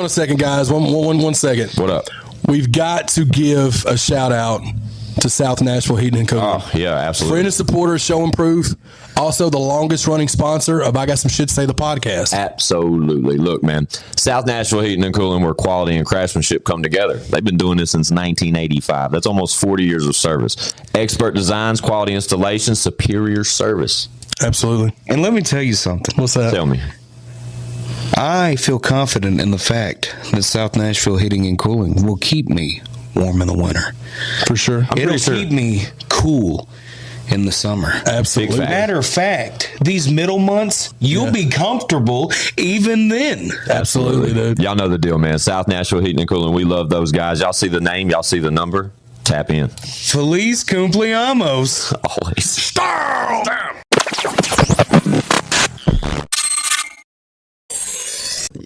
a second, guys. One second. What up? We've got to give a shout out to South Nashville Heating and Cooling. Oh, yeah, absolutely. Friend and supporter, show and proof. Also, the longest running sponsor of I Got Some Shit to Say, the podcast. Absolutely. Look, man, South Nashville Heating and Cooling, where quality and craftsmanship come together. They've been doing this since 1985. That's almost 40 years of service. Expert designs, quality installations, superior service. Absolutely. And let me tell you something. What's that? Tell me. I feel confident in the fact that South Nashville Heating and Cooling will keep me warm in the winter. For sure. It'll keep me cool in the summer. Absolutely. Matter of fact, these middle months, you'll be comfortable even then. Absolutely, dude. Y'all know the deal, man. South Nashville Heating and Cooling. We love those guys. Y'all see the name. Y'all see the number. Tap in. Feliz cumpleaños. Always. Damn.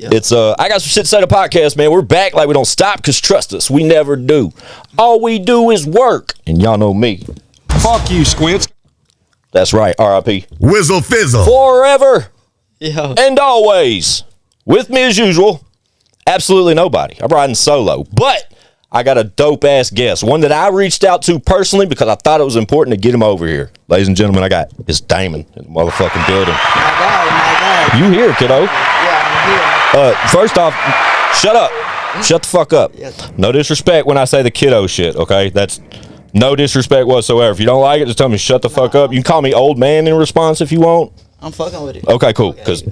It's I Got Some Shit to Say, the podcast, man. We're back like we don't stop, because trust us, we never do. All we do is work. And y'all know me. Fuck you, Squints. That's right, R.I.P. Whizzle fizzle. Forever Yo. and always. With me as usual, absolutely nobody. I'm riding solo. But I got a dope-ass guest, one that I reached out to personally because I thought it was important to get him over here. Ladies and gentlemen, I got it's Daimon in the motherfucking building. My God. You here, kiddo? Yeah, I'm here. First off, shut up. Shut the fuck up. Yes. No disrespect when I say the kiddo shit, okay? That's no disrespect whatsoever. If you don't like it, just tell me shut the fuck up. You can call me old man in response if you want. I'm fucking with it. Okay, cool. Because,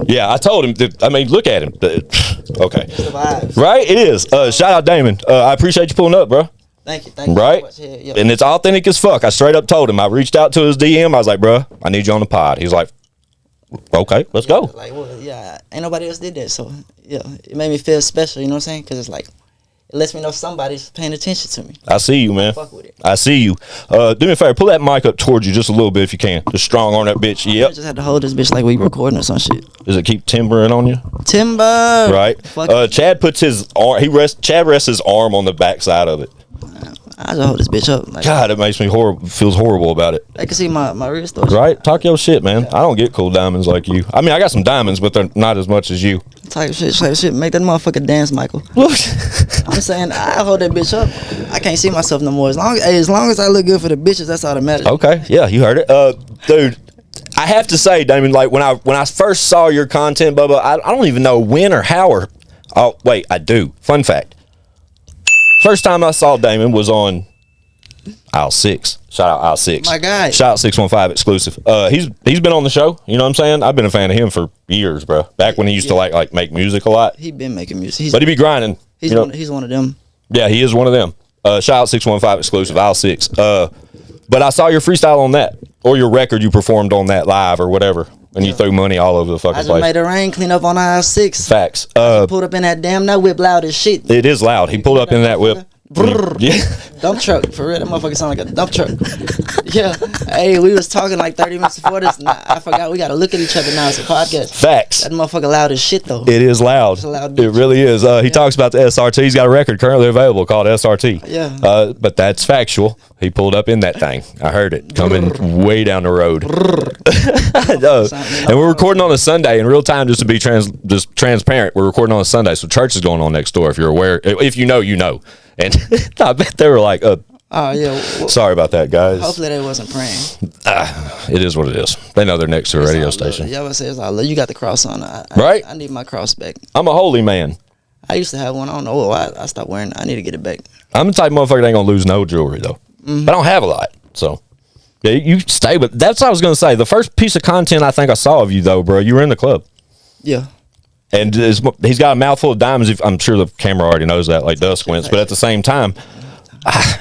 yeah, I told him. I mean, look at him. Okay. Survives. Right? It is. Shout out Daimon. I appreciate you pulling up, bro. Thank you. Right? So much. Yeah. And it's authentic as fuck. I straight up told him. I reached out to his DM. I was like, bro, I need you on the pod. He was like, okay, let's go. Like, well, yeah, ain't nobody else did that. So, yeah, it made me feel special, you know what I'm saying? Because it's like, it lets me know somebody's paying attention to me. I see you, man. Fuck with it. I see you. Do me a favor, pull that mic up towards you just a little bit if you can. Just strong on that bitch. I Yep. just had to hold this bitch like we recording or some shit. Does it keep timbering on you? Timber. Right. Chad puts his arm. Chad rests his arm on the backside of it. I just hold this bitch up. Like, God, it makes me feels horrible about it. I can see my wrist though. Right? Talk your shit, man. I don't get cool diamonds like you. I mean, I got some diamonds, but they're not as much as you. Type shit. Make that motherfucker dance, Michael. I'm saying I hold that bitch up. I can't see myself no more. As long as I look good for the bitches, that's all that matters. Okay. Yeah, you heard it. Dude, I have to say, Damon, like when I first saw your content, Bubba, I don't even know when or how or oh wait, I do. Fun fact. First time I saw Daimon was on Aisle 6. Shout out Aisle 6. My guy. Shout out 615 exclusive. He's been on the show. You know what I'm saying? I've been a fan of him for years, bro. Back when he used to like make music a lot. He been making music. But he be grinding. He's one of them. Yeah, he is one of them. Shout out 615 exclusive, Aisle 6. But I saw your freestyle on that, or your record you performed on that live or whatever, and you threw money all over the fucking I just place. made it rain, clean up on aisle 6. Facts. Pulled up in that damn that whip loud as shit. It is loud. He pulled up in that whip. Yeah. Dump truck, for real. That motherfucker sound like a dump truck. Yeah. Hey, we was talking like 30 minutes before this. And I forgot we got to look at each other now. It's a podcast. Facts. That motherfucker loud as shit, though. It is loud. It's a loud It bitch. really is. He talks about the SRT. He's got a record currently available called SRT. Yeah. But that's factual. He pulled up in that thing. I heard it coming way down the road. And we're recording on a Sunday in real time, just to be just transparent. We're recording on a Sunday, so church is going on next door. If you're aware, if you know, you know. And I bet they were like, Oh, yeah. Well, sorry about that, guys. hopefully they wasn't praying. It is what it is. They know they're next to a radio station. Yeah, I would say it's all love. You got the cross on. Right? I need my cross back. I'm a holy man. I used to have one. I don't know why I stopped wearing it. I need to get it back. I'm the type of motherfucker that ain't gonna lose no jewelry though. I don't have a lot, so yeah, you stay. But that's what I was gonna say. The first piece of content I think I saw of you though, bro, you were in the club, Yeah. and he's got a mouthful of diamonds. I'm sure the camera already knows that, like does Squints. But at the same time,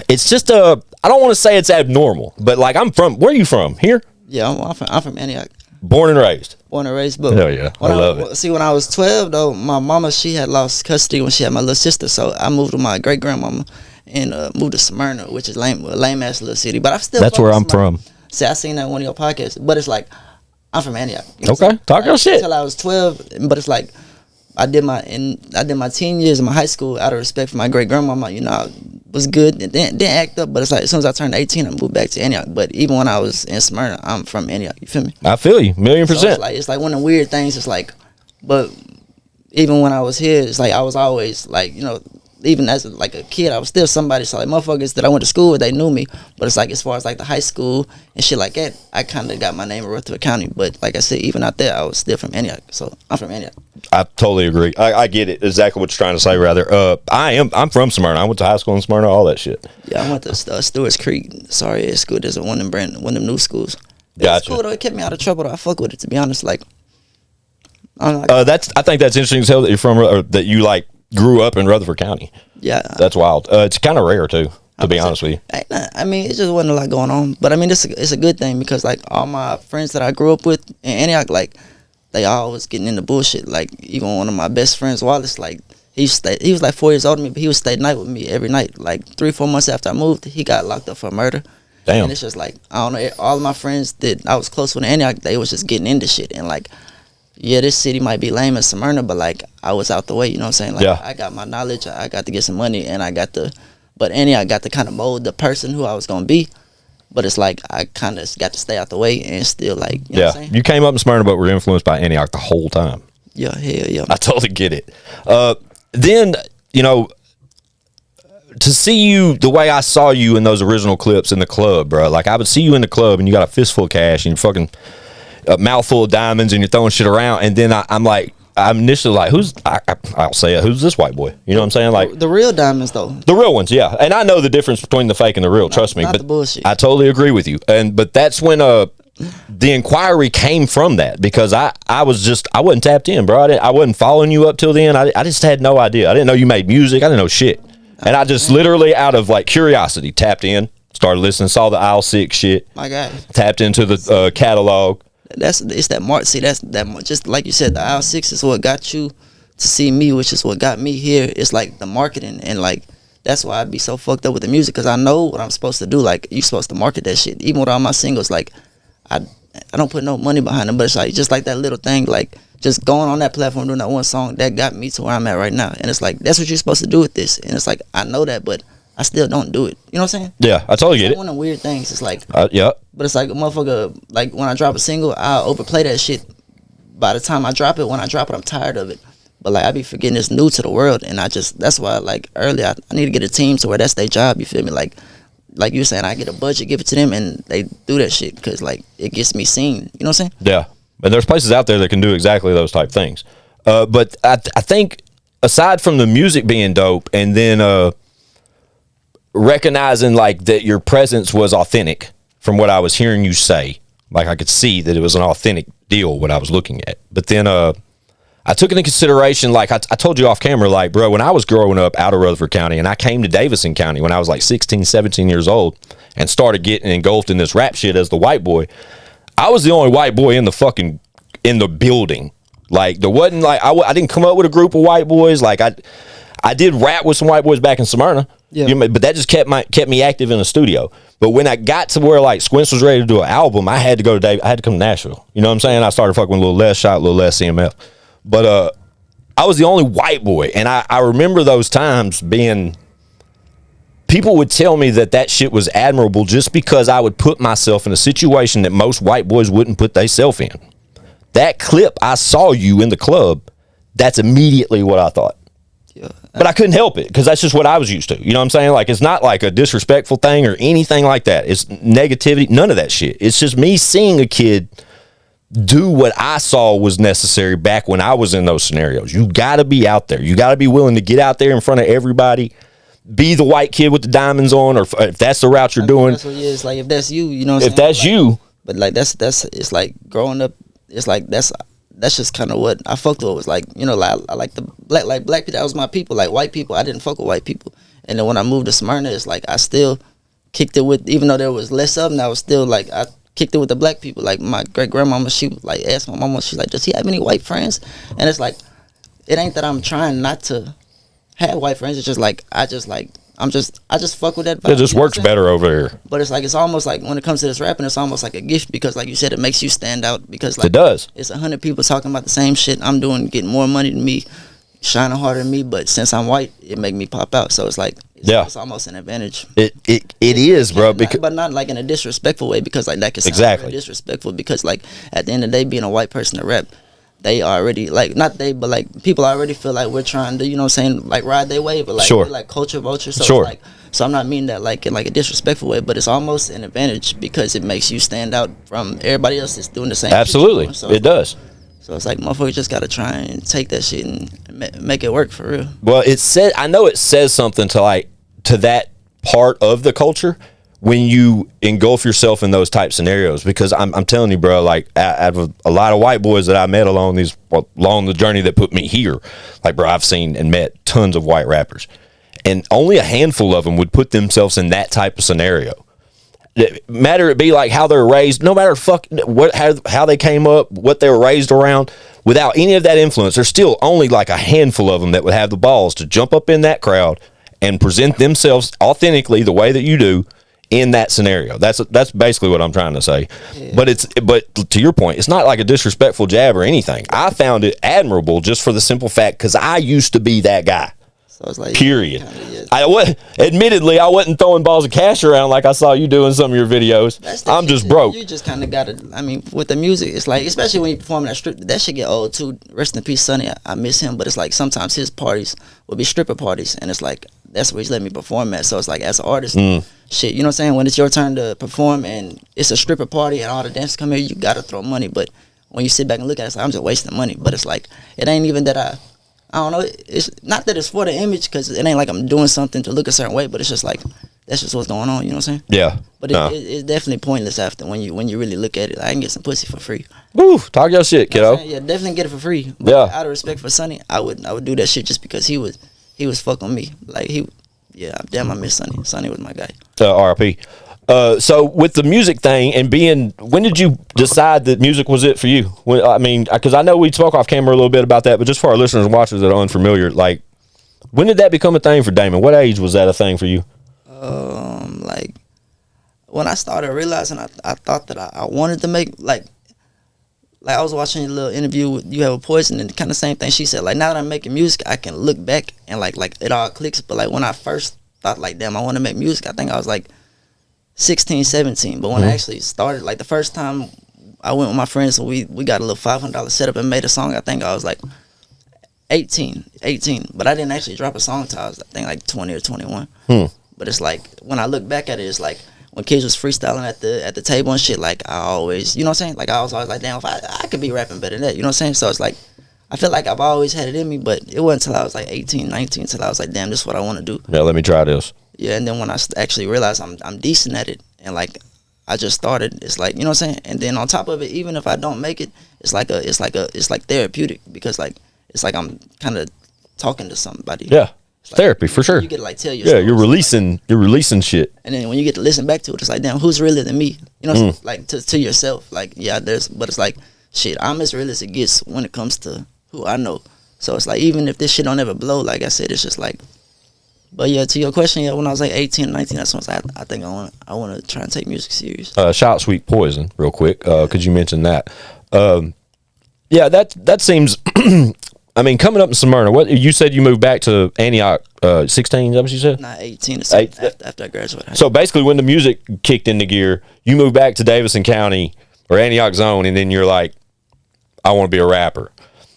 it's just I don't want to say it's abnormal, but like where are you from? Here? Yeah, I'm from Antioch. Born and raised. Born and raised, but Hell yeah, I love it. See, when I was 12, though, my mama, she had lost custody when she had my little sister, so I moved with my great grandmama and moved to Smyrna, which is lame ass little city. But I'm still. That's where I'm from. See, I seen that on one of your podcasts, but it's like I'm from Antioch. You know Okay, talk your shit. Until I was 12, but it's like I did my teen years in my high school out of respect for my great grandmama. You know, I was good, didn't act up, but it's like as soon as I turned 18, I moved back to Antioch. But even when I was in Smyrna, I'm from Antioch. You feel me? I feel you, 1,000,000%. So it's like one of the weird things. It's like, but even when I was here, it's like I was always like, you know, even as like a kid, I was still somebody. So like motherfuckers that I went to school with, they knew me. But it's like as far as like the high school and shit like that, I kind of got my name in Rutherford County. But like I said, even out there, I was still from Antioch. So I'm from Antioch. I totally agree. I get it exactly what you're trying to say. Rather, I'm from Smyrna. I went to high school in Smyrna, all that shit. Yeah, I went to Stewart's Creek. Sorry, school. There's one of them new schools. It's Gotcha. cool though. It kept me out of trouble though. I fuck with it, to be honest. Like, I don't know. I think that's interesting as hell that you're from, or that you like grew up in Rutherford County. Yeah, That's wild. It's kind of rare too, to be honest with you. I mean, it just wasn't a lot going on. But I mean, it's a good thing because like all my friends that I grew up with in Antioch, like they all was getting into bullshit. Like even one of my best friends, Wallace, like he was like 4 years older than me, but he would stay night with me every night. Like 3-4 months after I moved, he got locked up for murder. Damn. And it's just like, I don't know, all of my friends that I was close with in Antioch, they was just getting into shit. And like, yeah, this city might be lame as Smyrna, but like I was out the way, you know what I'm saying? Like I got my knowledge, I got to get some money, and but Antioch got to kind of mold the person who I was gonna be. But it's like I kind of got to stay out the way and still like, you know what I'm saying? You came up in Smyrna, but were influenced by Antioch the whole time. Yeah, hell yeah. I totally get it. Then, you know, to see you the way I saw you in those original clips in the club, bro. Like I would see you in the club and you got a fistful of cash and you're fucking a mouthful of diamonds and you're throwing shit around. And then I'm initially like, I'll say it, who's this white boy? You know what I'm saying? Like the real diamonds though. the real ones, yeah. And I know the difference between the fake and the real, trust me. Not But the bullshit. I totally agree with you. But that's when the inquiry came from that, because I wasn't tapped in, bro. I wasn't following you up till then. I just had no idea. I didn't know you made music. I didn't know shit. And I just literally out of like curiosity tapped in, started listening, saw the aisle 6 shit. My guy. Tapped into the catalog. It's that mark. See, that's that just like you said, the aisle 6 is what got you to see me, which is what got me here. It's like the marketing, and like that's why I be so fucked up with the music, because I know what I'm supposed to do. Like you supposed to market that shit. Even with all my singles, like I don't put no money behind them, but it's like just like that little thing, like just going on that platform doing that one song that got me to where I'm at right now. And it's like that's what you're supposed to do with this. And it's like I know that, but I still don't do it. You know what I'm saying? Yeah, I totally get It's it. one of the weird things. It's like Yeah. but it's like a motherfucker, like when I drop a single, I'll overplay that shit. By the time I drop it, when I drop it, I'm tired of it. But like I be forgetting it's new to the world, and that's why like earlier I need to get a team to where that's their job. You feel me? Like you were saying, I get a budget, give it to them, and they do that shit because like it gets me seen. You know what I'm saying? Yeah. And there's places out there that can do exactly those type things. But I think aside from the music being dope, and then recognizing like that your presence was authentic from what I was hearing you say, like I could see that it was an authentic deal what I was looking at. But then I took into consideration, like I told you off camera, like, bro, when I was growing up out of Rutherford County and I came to Davison County when I was like 16, 17 years old and started getting engulfed in this rap shit as the white boy, I was the only white boy in the building. Like there wasn't like, I didn't come up with a group of white boys. Like I did rap with some white boys back in Smyrna. Yeah. You know, but that just kept me active in the studio. But when I got to where like Squints was ready to do an album, I had to go to I had to come to Nashville. You know what I'm saying? I started fucking with a little less shot, a little less CMF. But I was the only white boy, and I remember those times being. People would tell me that shit was admirable just because I would put myself in a situation that most white boys wouldn't put themselves in. That clip I saw you in the club, that's immediately what I thought. Yeah. But I couldn't help it because that's just what I was used to. You know what I'm saying? Like, it's not like a disrespectful thing or anything like that. It's negativity, none of that shit. It's just me seeing a kid do what I saw was necessary back when I was in those scenarios. You got to be out there. You got to be willing to get out there in front of everybody, be the white kid with the diamonds on, or if that's the route you're doing. That's what it is. Like if that's you, you know what I'm saying? If that's like, you. But like that's it's like growing up, it's like that's just kind of what I fucked with. Was like, you know, like I like the black people, that was my people. Like white people, I didn't fuck with white people. And then when I moved to Smyrna, it's like I still kicked it with, even though there was less of them, I was still like I kicked it with the black people. Like my great grandmama, she like asked my mama, she's like, does he have any white friends? And it's like, it ain't that I'm trying not to have white friends. It's just like I just fuck with that vibe. It just works better over here. But it's like, it's almost like when it comes to this rapping, it's almost like a gift, because like you said, it makes you stand out, because like It does. it's 100 people talking about the same shit I'm doing, getting more money than me, shining harder than me, but since I'm white, it make me pop out. So it's like it's almost an advantage. It is, bro. Because But not like in a disrespectful way, because like that can sound Exactly. very disrespectful, because like at the end of the day, being a white person to rap, they already like not they, but like people already feel like we're trying to, you know what I'm saying, like ride their wave, but like Sure. we're like culture vultures. So Sure. it's like, so I'm not meaning that like in like a disrespectful way, but it's almost an advantage because it makes you stand out from everybody else that's doing the same. Absolutely, shit. So it does. So it's like motherfuckers just gotta try and take that shit and make it work for real. Well, it said, I know it says something to that part of the culture when you engulf yourself in those type scenarios, because I'm telling you, bro, like out of a lot of white boys that I met along the journey that put me here, like, bro, I've seen and met tons of white rappers, and only a handful of them would put themselves in that type of scenario. Matter it be like how they're raised, no matter how they came up, what they were raised around, without any of that influence, there's still only like a handful of them that would have the balls to jump up in that crowd and present themselves authentically the way that you do in that scenario. That's basically what I'm trying to say. Yeah. But to your point, it's not like a disrespectful jab or anything. I found it admirable just for the simple fact because I used to be that guy. So it's like, period. Admittedly, I wasn't throwing balls of cash around like I saw you do in some of your videos. I'm just broke. You just kind of got to, I mean, with the music, it's like, especially when you perform that strip, that shit get old too. Rest in peace, Sonny. I miss him, but it's like sometimes his parties will be stripper parties, and it's like, that's where he's letting me perform at. So it's like, as an artist, shit, you know what I'm saying? When it's your turn to perform and it's a stripper party and all the dancers come here, you got to throw money. But when you sit back and look at it, it's like, I'm just wasting money. But it's like, it ain't even that I don't know. It's not that it's for the image, because it ain't like I'm doing something to look a certain way, but it's just like, that's just what's going on, you know what I'm saying? Yeah. But it's definitely pointless after when you really look at it. I can get some pussy for free. Woo, talk your shit, kiddo. Yeah, definitely get it for free. But yeah. Out of respect for Sonny, I would do that shit just because he was fucking with me. Like damn, I miss Sonny. Sonny was my guy. RIP. So with the music thing and when did you decide that music was it for you? I mean, because I know we spoke off camera a little bit about that, but just for our listeners and watchers that are unfamiliar, like, when did that become a thing for Daimon? What age was that a thing for you? Like, when I started realizing I thought that I wanted to make, like I was watching a little interview with You Have a Poison, and kind of same thing she said, like, now that I'm making music, I can look back and like it all clicks. But like when I first thought like, damn, I want to make music, I think I was like 16, 17. But when I actually started, like the first time I went with my friends, so we got a little $500 setup and made a song, I think I was like 18. But I didn't actually drop a song until I was, I think, like 20 or 21. But it's like, when I look back at it, it's like, when kids was freestyling at the table and shit, like, I always, you know what I'm saying? Like, I was always like, damn, if I could be rapping better than that, you know what I'm saying? So it's like, I feel like I've always had it in me, but it wasn't until I was like 18, 19, until I was like, damn, this is what I want to do. Yeah, let me try this. Yeah, and then when I actually realized I'm decent at it, and like I just started, it's like, you know what I'm saying? And then on top of it, even if I don't make it, it's like therapeutic, because like it's like I'm kind of talking to somebody. Yeah, it's like, therapy for sure. You get to like tell your yeah, stories. you're releasing shit. And then when you get to listen back to it, it's like, damn, who's realer than me? You know what I'm saying? Like to yourself. Like, yeah, but it's like, shit, I'm as real as it gets when it comes to who I know. So it's like, even if this shit don't ever blow, like I said, it's just like, but yeah, to your question, yeah, when I was like 18, 19, that's when I think I want to try and take music serious. Shout Sweet Poison real quick, because you mentioned that. Yeah, that seems. I mean, coming up in Smyrna, what you said, you moved back to Antioch 16, is that what you said? Not 18, after I graduated. So basically, when the music kicked into gear, you moved back to Davidson County or Antioch Zone, and then you're like, I want to be a rapper.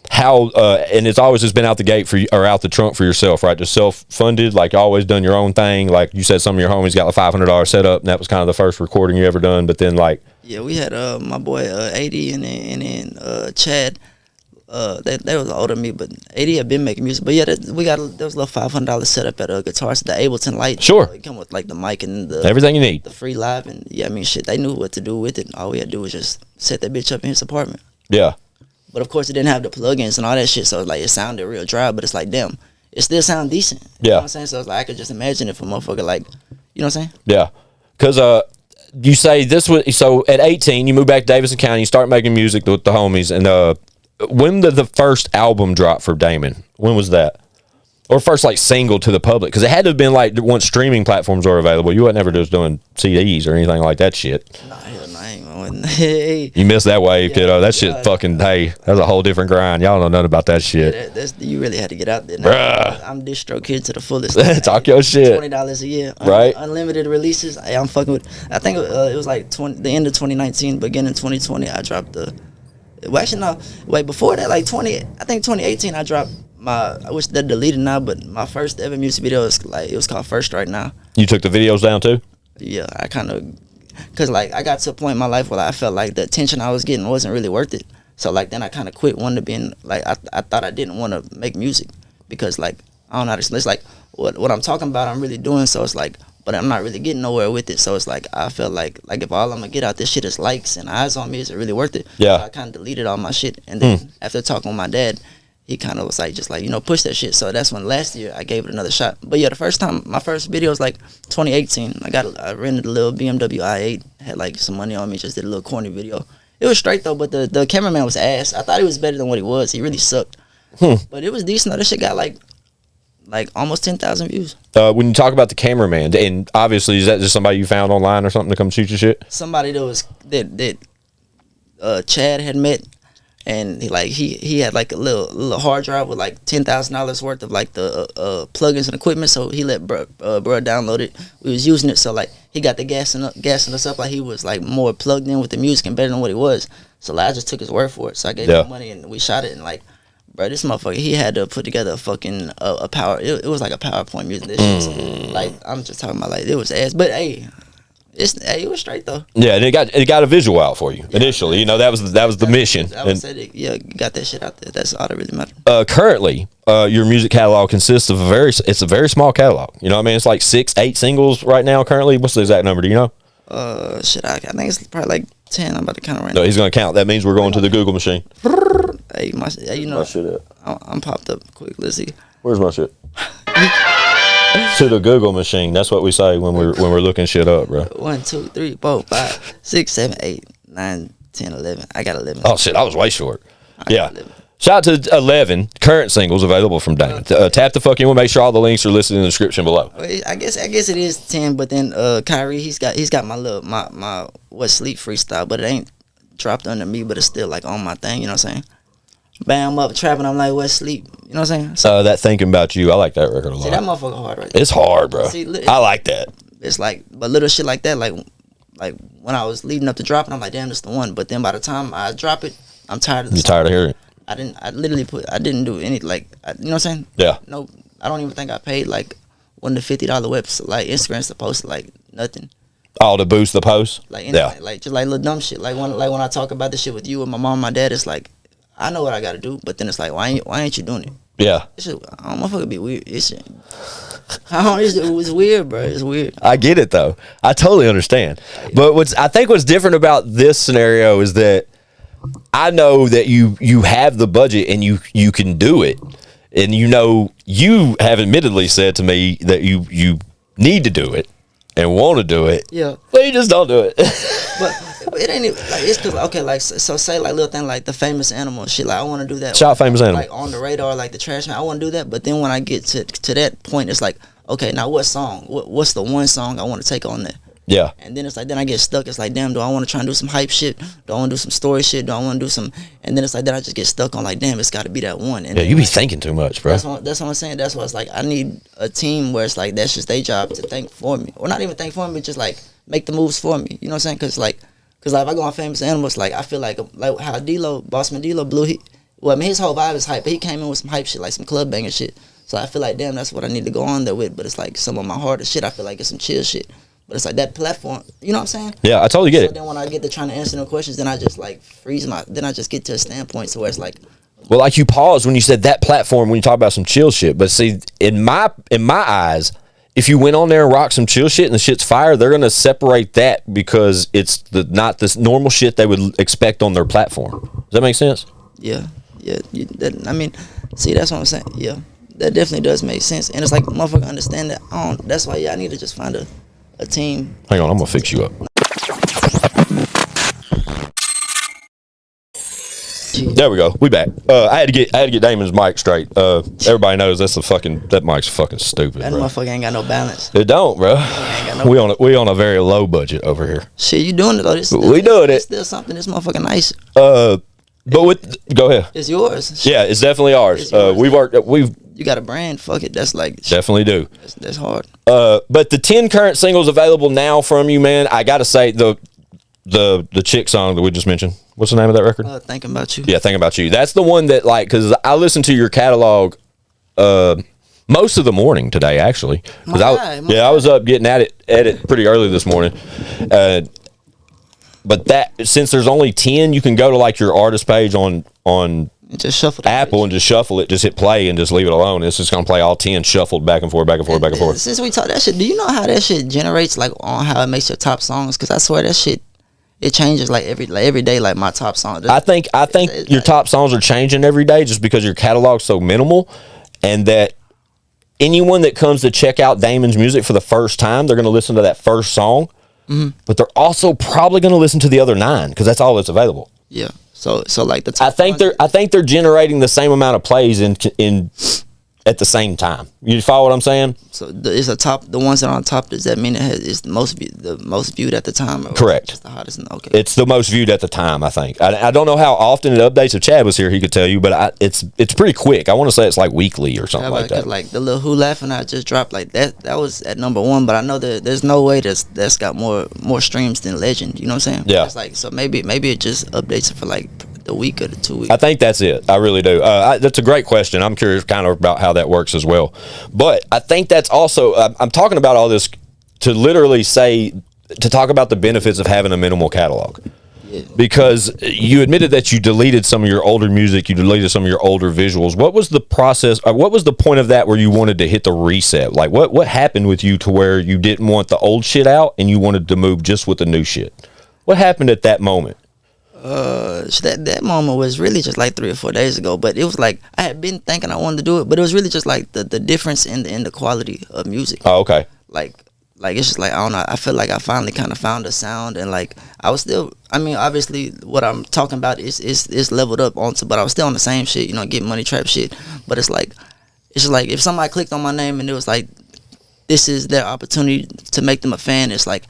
How and it's always just been out the gate for you, or out the trunk for yourself, right? Just self-funded, like you always done your own thing. Like you said, some of your homies got a $500 setup, and that was kind of the first recording you ever done. But then, like, yeah, we had my boy 80 and then Chad. They was older than me, but 80 had been making music. But yeah, there was a little $500 setup at a guitar, the Ableton Light. Sure, it come with like the mic and everything you need, the free live, and yeah, I mean, shit, they knew what to do with it. All we had to do was just set that bitch up in his apartment. Yeah. But of course, it didn't have the plugins and all that shit, so like it sounded real dry. But it's like, damn, it still sound decent. You know what I'm saying? So it's like, I could just imagine if a motherfucker, like, you know what I'm saying? Yeah, because you say this was, so at 18 you moved back to Davidson County, you start making music with the homies, and when did the first album drop for Daimon? When was that? Or first like single to the public? Because it had to have been like once streaming platforms were available. You wasn't ever just doing CDs or anything like that shit. Nah, hell no, I ain't going. Hey. You missed that wave, kiddo. That shit fucking, hey, that's a whole different grind. Y'all know nothing about that shit. Yeah, you really had to get out there. Bruh. I'm distro kid to the fullest. Talk your shit. $20 a year. Right. Unlimited releases. I'm fucking with, I think it was like the end of 2019, beginning 2020, I dropped it Well, actually, no. Wait, before that, like 2018, I dropped I wish they're deleted now, but my first ever music video it was called First Right Now. You took the videos down too? Yeah, I kind of, cause like I got to a point in my life where I felt like the attention I was getting wasn't really worth it. So like then I kind of quit wanting to be in, like I thought I didn't want to make music because like I don't know how to explain. It's like what I'm talking about I'm really doing. So it's like, but I'm not really getting nowhere with it. So it's like I felt like if all I'm gonna get out this shit is likes and eyes on me, is it really worth it? Yeah. So I kind of deleted all my shit, and then after talking with my dad, he kind of was like, just like, you know, push that shit. So that's when last year I gave it another shot. But yeah, my first video was like 2018. I rented a little BMW i8, had like some money on me, just did a little corny video. It was straight though, but the cameraman was ass. I thought he was better than what he was. He really sucked. But it was decent though. This shit got like almost 10,000 views. When you talk about the cameraman, and obviously is that just somebody you found online or something to come shoot your shit? Somebody that Chad had met. And he had like a little hard drive with like $10,000 worth of like the plugins and equipment. So he let bro download it. We was using it, so like he got the gassing us up like he was like more plugged in with the music and better than what he was. So like I just took his word for it. So I gave him money and we shot it. And like, bro, this motherfucker, he had to put together a fucking a power. It was like a PowerPoint music. This shit. Like I'm just talking about like it was ass, but hey. It was straight though. Yeah, and it got a visual out for you initially. You know that was the mission. I would say got that shit out there. That's all that really mattered. Currently, your music catalog consists of it's a very small catalog. You know what I mean? It's like 6-8 singles right now. Currently, what's the exact number? Do you know? I think it's probably like 10. I'm about to count it right now. No, he's gonna count. That means we're going to the Google machine. Hey, you know, my shit I'm popped up quick. Let's see. Where's my shit? To the Google machine. That's what we say when we're looking shit up, bro. 1, 2, 3, 4, 5, 6, 7, 8, 9, 10, 11. I got 11. Oh shit, I was way short. Yeah. Shout out to 11 current singles available from Daimon. Tap the fucking one. Make sure all the links are listed in the description below. I guess it is 10, but then Kyrie he's got my What Sleep freestyle, but it ain't dropped under me, but it's still like on my thing. You know what I'm saying? Bam, up trapping. I'm like, what sleep? You know what I'm saying? So that Thinking About You, I like that record a lot. See, that motherfucker hard right there. It's hard, bro. See, I like that. It's like, but little shit like that, like when I was leading up to dropping, I'm like, damn, this the one. But then by the time I drop it, I'm tired of the You're tired of hearing it? I didn't do any, like, you know what I'm saying? Yeah. No, I don't even think I paid like $1 to $50 website, like Instagram's to post like nothing. Oh, to boost the post? Like, like just like little dumb shit. Like when I talk about this shit with you and my mom and my dad, it's like, I know what I gotta do, but then it's like, why ain't you doing it? Yeah. This shit, motherfucker be weird. It was weird, bro. It's weird. I get it though. I totally understand. But I think what's different about this scenario is that I know that you have the budget and you can do it, and you have admittedly said to me that you need to do it and want to do it. Yeah. But you just don't do it. But it ain't even, like, it's cause, okay, like, so say like little thing like the famous animal shit, like I want to do that. Shout Famous Animal. Like on the radar, like the trash man, I want to do that. But then when I get to that point, it's like, okay, now what song? What's the one song I want to take on there? Yeah. And then it's like, then I get stuck. It's like, damn, do I want to try and do some hype shit? Do I want to do some story shit? Do I want to do some? And then it's like, then I just get stuck on like, damn, it's got to be that one. And yeah, you be thinking too much, bro. That's what I'm saying. That's why it's like, I need a team where it's like, that's just their job to think for me. Or not even think for me, but just like make the moves for me. You know what I'm saying? Because like if I go on Famous Animals, like I feel like how Bossman D-Lo blew, his whole vibe is hype, but he came in with some hype shit, like some club banger shit. So I feel like, damn, that's what I need to go on there with. But it's like some of my harder shit, I feel like it's some chill shit. But it's like that platform, you know what I'm saying? Yeah, I totally get it. So then when I get to trying to answer no questions, then I just like then I just get to a standpoint so where it's like, well, like you paused when you said that platform when you talk about some chill shit. But see, in my eyes, if you went on there and rocked some chill shit and the shit's fire, they're gonna separate that because it's not this normal shit they would expect on their platform. Does that make sense? Yeah. I mean, see, that's what I'm saying. Yeah, that definitely does make sense. And it's like, motherfucker, understand that. That's why I need to just find a team. Hang on, I'm gonna fix you up. There we go. We back. I had to get Damon's mic straight. Everybody knows that mic's fucking stupid. That bro. Motherfucker ain't got no balance. It don't, bro. We on a very low budget over here. Shit, you doing it though? We doing it. It's still something. This motherfucking nice. But go ahead. It's yours. Yeah, it's definitely ours. It's yours. We've You got a brand. Fuck it. That's like definitely do. That's hard. But the 10 current singles available now from you, man. I gotta say the chick song that we just mentioned. What's the name of that record? Thinking About You. Yeah, Thinking About You. That's the one that, like, because I listened to your catalog most of the morning today, actually. I was up getting at it pretty early this morning. But that, since there's only 10, you can go to like your artist page on just shuffle Apple and just shuffle it, just hit play and just leave it alone. It's just gonna play all 10 shuffled back and forth, back and forth, back and forth. Since we talked that shit, do you know how that shit generates, like, on how it makes your top songs? Because I swear that shit, it changes like every day, like my top song. I think your top songs are changing every day just because your catalog's so minimal, and that anyone that comes to check out Daimon's music for the first time, they're gonna listen to that first song. Mm-hmm. But they're also probably going to listen to the other 9 because that's all that's available. Yeah. So like the I think they're generating the same amount of plays in at the same time. You follow what I'm saying? So is the ones that are on top, does that mean it's the most viewed at the time? Or correct. It's the hottest. Okay. It's the most viewed at the time, I think. I don't know how often it updates. If Chad was here, he could tell you, but it's pretty quick. I want to say it's like weekly or something like that. Like the little Who Laughing I just dropped, like that was at number 1, but I know that there's no way that's got more streams than Legend. You know what I'm saying? Yeah. It's like, so maybe it just updates it for like the week or the 2 weeks. I think that's it. I really do. That's a great question. I'm curious kind of about how that works as well. But I think that's also, I'm talking about all this to literally to talk about the benefits of having a minimal catalog. Yeah. Because you admitted that you deleted some of your older music, you deleted some of your older visuals. What was the process, or what was the point of that where you wanted to hit the reset? Like what happened with you to where you didn't want the old shit out and you wanted to move just with the new shit? What happened at that moment? That moment was really just like 3 or 4 days ago, but it was like I had been thinking I wanted to do it, but it was really just like the difference in the quality of music. Oh, okay. Like it's just like, I don't know, I feel like I finally kind of found a sound, and like I was still, I mean, obviously what I'm talking about is leveled up onto, but I was still on the same shit, you know, Get Money Trap shit. But it's just like if somebody clicked on my name and it was like, this is their opportunity to make them a fan, it's like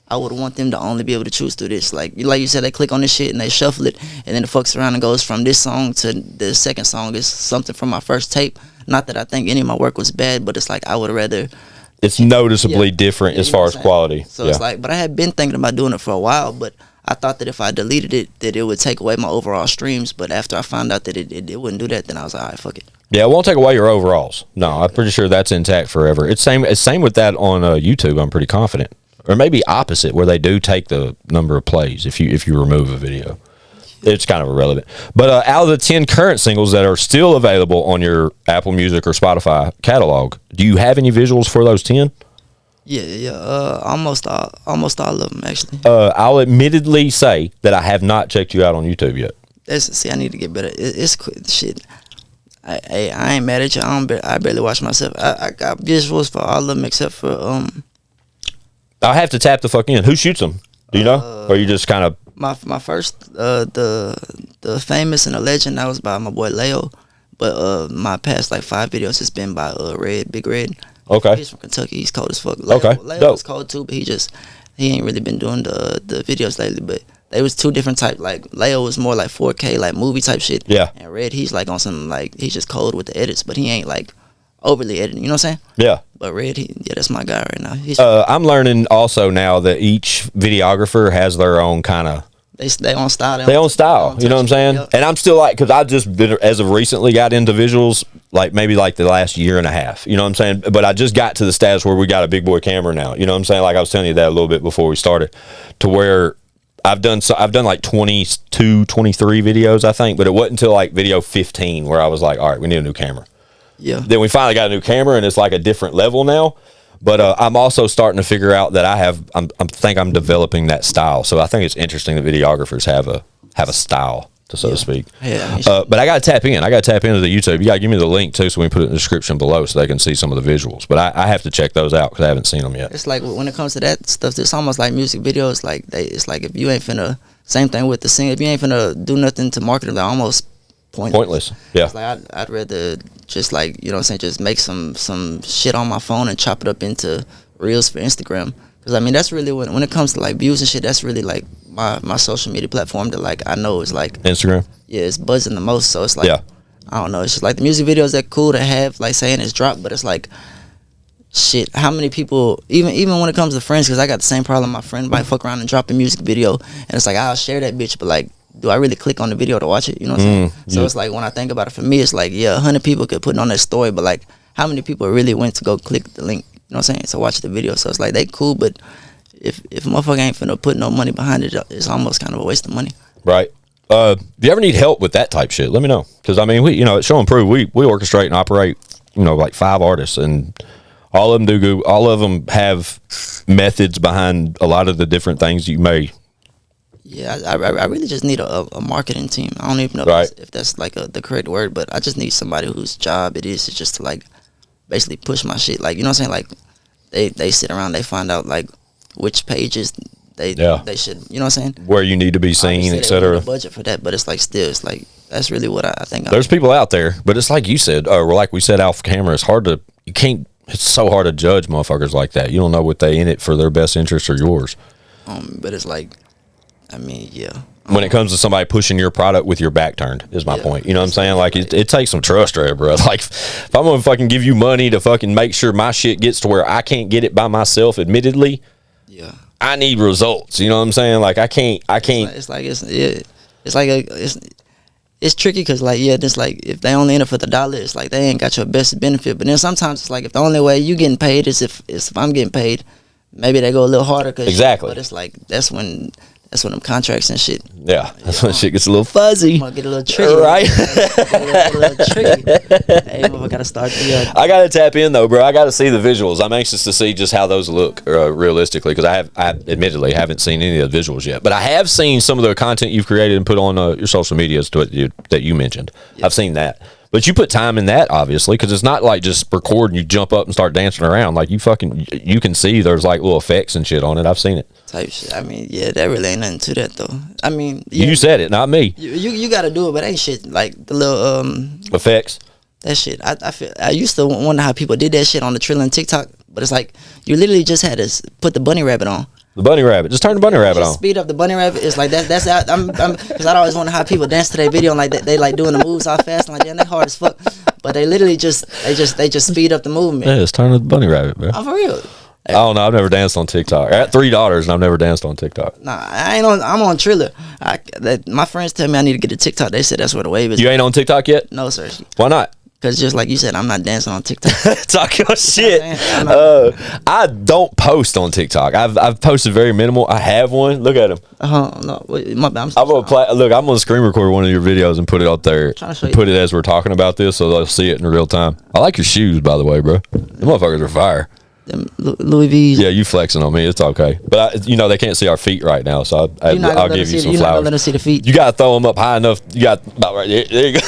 I would want them to only be able to choose through this. Like you said, they click on this shit and they shuffle it, and then it fucks around and goes from this song to the second song is something from my first tape. Not that I think any of my work was bad, but it's like I would rather. It's noticeably different as far as quality. So it's like, but I had been thinking about doing it for a while, but I thought that if I deleted it, that it would take away my overall streams. But after I found out that it wouldn't do that, then I was like, all right, fuck it. Yeah, it won't take away your overalls. No, I'm pretty sure that's intact forever. It's same with that on YouTube. I'm pretty confident. Or maybe opposite, where they do take the number of plays if you remove a video. It's kind of irrelevant. But out of the 10 current singles that are still available on your Apple Music or Spotify catalog, do you have any visuals for those 10? Yeah. Almost all of them, actually. I'll admittedly say that I have not checked you out on YouTube yet. I need to get better. It's shit. I ain't mad at you. I barely watch myself. I got visuals for all of them except for I'll have to tap the fuck in. Who shoots them? Do you know? Or you just kind of... My first, the Famous and the Legend, that was by my boy Leo. But my past like 5 videos has been by Big Red. Okay. He's from Kentucky. He's cold as fuck. Leo was cold too, but he ain't really been doing the videos lately. But they was 2 different type. Like Leo was more like 4K, like movie type shit. Yeah. And Red, he's like on some like, he's just cold with the edits, but he ain't like overly editing. You know what I'm saying? Yeah. But Red, that's my guy right now. I'm learning also now that each videographer has their own kind of... They own style. They own style. You know what I'm saying? Yep. And I'm still like, because I just been, as of recently, got into visuals, like maybe like the last year and a half. You know what I'm saying? But I just got to the status where we got a big boy camera now. You know what I'm saying? Like I was telling you that a little bit before we started, to where I've done like 22, 23 videos, I think. But it wasn't until like video 15 where I was like, all right, we need a new camera. Yeah. Then we finally got a new camera, and it's like a different level now. But I'm also starting to figure out that I think I'm developing that style. So I think it's interesting that videographers have a style, so to speak. Yeah. But I got to tap in. I got to tap into the YouTube. You got to give me the link too, so we can put it in the description below, so they can see some of the visuals. But I have to check those out because I haven't seen them yet. It's like when it comes to that stuff, it's almost like music videos. Like it's like if you ain't finna, same thing with the singer. If you ain't finna do nothing to market them, they're almost pointless. Yeah. It's like I'd rather just like, you know what I'm saying, just make some shit on my phone and chop it up into reels for Instagram. Because I mean, that's really when it comes to like views and shit, that's really like my social media platform that like I know is like Instagram. Yeah, it's buzzing the most. So it's like, yeah. I don't know, it's just like the music videos that cool to have, like saying it's dropped, but it's like, shit, how many people, even when it comes to friends, because I got the same problem. My friend might fuck around and drop a music video, and it's like, I'll share that bitch, but like, do I really click on the video to watch it? You know what I'm saying? So it's like when I think about it, for me, it's like 100 people could put on that story, but like how many people really went to go click the link? You know what I'm saying? To watch the video. So it's like they cool, but if a motherfucker ain't finna put no money behind it, it's almost kind of a waste of money. Right. If you ever need help with that type shit, let me know. Because I mean, we at Show and Prove, we orchestrate and operate, like 5 artists, and all of them do good. All of them have methods behind a lot of the different things you may. Yeah, I really just need a marketing team. I don't even know if that's like the correct word, but I just need somebody whose job it is just to like basically push my shit. Like, you know what I'm saying? Like they sit around, they find out like which pages they should, you know what I'm saying? Where you need to be seen, etc. Budget for that, but it's like still, it's like that's really what I think. There's people out there, but it's like you said, or like we said off camera, it's so hard to judge motherfuckers like that. You don't know what they in it for their best interest or yours. But it's like, I mean, when it comes to somebody pushing your product with your back turned, is my point. You know what I'm saying? Like, it takes some trust there, bro. Like, if I'm gonna fucking give you money to fucking make sure my shit gets to where I can't get it by myself, admittedly, I need results. You know what I'm saying? Like, I can't. It's tricky because like just like if they only in it for the dollar, it's like they ain't got your best benefit. But then sometimes it's like if the only way you getting paid is if I'm getting paid, maybe they go a little harder. Exactly. But it's like that's when them contracts and shit. Yeah, that's when shit gets a little fuzzy. Might get a little tricky, right? Get a little tricky. Hey, I gotta start. I gotta tap in though, bro. I gotta see the visuals. I'm anxious to see just how those look realistically, because I admittedly haven't seen any of the visuals yet, but I have seen some of the content you've created and put on your social medias that you mentioned. I've seen that. But you put time in that, obviously, because it's not like just record and you jump up and start dancing around. Like, you can see there's like little effects and shit on it. I've seen it. Type shit. I mean, that really ain't nothing to that though. I mean, you said it, not me. You got to do it, but ain't shit like the little effects. That shit. I used to wonder how people did that shit on the Trillin' TikTok, but it's like you literally just had to put the bunny rabbit on. The bunny rabbit. Just turn the bunny rabbit on. Speed up the bunny rabbit. It's like that's out. Because I always wonder how people dance to their video and like they like doing the moves all fast and like damn, they hard as fuck. But they literally just speed up the movement. Yeah, just turn the bunny rabbit, bro. Oh, for real. I don't know. I've never danced on TikTok. I got 3 daughters and I've never danced on TikTok. Nah, I'm on Triller. My friends tell me I need to get a TikTok. They said that's where the wave is. You ain't on TikTok yet? No, sir. Why not? Because just like you said, I'm not dancing on TikTok. Talk your shit. I don't post on TikTok. I've posted very minimal. I have one. Look at him. No, my bad. Look, I'm gonna screen record one of your videos and put it up there. Put it as we're talking about this, so they'll see it in real time. I like your shoes, by the way, bro. The motherfuckers are fire. Them Louis V's. Yeah, you flexing on me. It's okay, but they can't see our feet right now, so I'll give you some flowers. You're not gonna let us see the feet. You gotta throw them up high enough. You got about right there. There you go.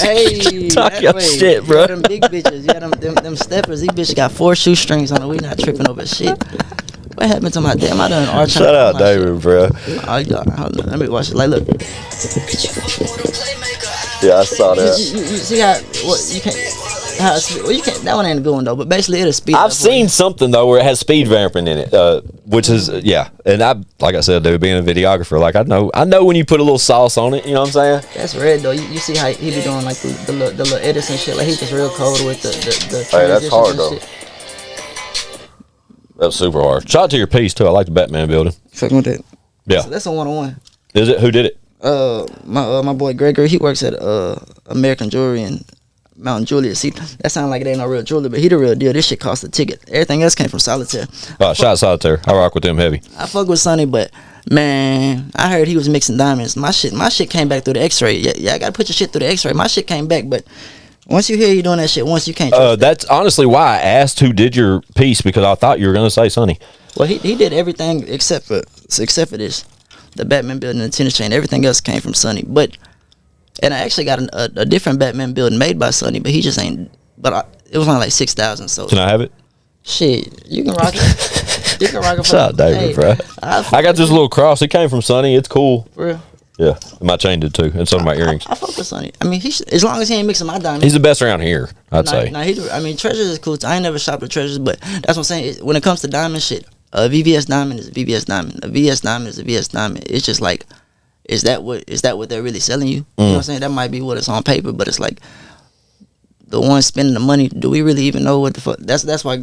Hey, talk your shit, bro. Them big bitches. Yeah, them steppers. These bitches got 4 shoestrings on it. We not tripping over shit. What happened to my damn? I done arch. Shout out, David, bro. Let me watch it. Like, look. Yeah, I saw that. You see how you can't. You can't. That one ain't a good one though. But basically, it'll speed. I've seen something though where it has speed vamping in it, which is And like I said, dude, being a videographer, like I know when you put a little sauce on it. You know what I'm saying? That's red though. You see how he be doing like the little edits and shit. Like he just real cold with the. Hey, that's hard though. That's super hard. Shout out to your piece too. I like the Batman building. Fucking with that. Yeah, so that's a 1-on-1. Is it? Who did it? My boy Gregory. He works at American Jewelry and Mountain Julius. See, that sound like it ain't no real jewelry, but he the real deal. This shit cost a ticket. Everything else came from Solitaire. Shout out Solitaire. I rock with them heavy. I fuck with Sonny, but man, I heard he was mixing diamonds. My shit came back through the X-ray. Yeah, I gotta put your shit through the X-ray. My shit came back, but once you hear you doing that shit, once you can't. That's honestly why I asked who did your piece, because I thought you were gonna say Sonny. Well, he did everything except for this, the Batman building, the tennis chain. Everything else came from Sonny, but. And I actually got a different Batman building made by Sonny, but he just ain't. But it was only like 6,000. So can I have it? Shit, you can rock it. You can rock it. Shout out David, bro. I got this little cross. It came from Sonny. It's cool. For real. Yeah, my chain did too, and some of my earrings. I fuck with Sonny. I mean, as long as he ain't mixing my diamonds. He's the best around here, I'd say. I mean, Treasures is cool. I ain't never shopped with Treasures, but that's what I'm saying. When it comes to diamond shit, a VVS diamond is a VVS diamond. A VS diamond is a VS diamond. It's just like. Is that what they're really selling you? You know what I'm saying? That might be what it's on paper, but it's like the one spending the money, do we really even know what the fuck? That's why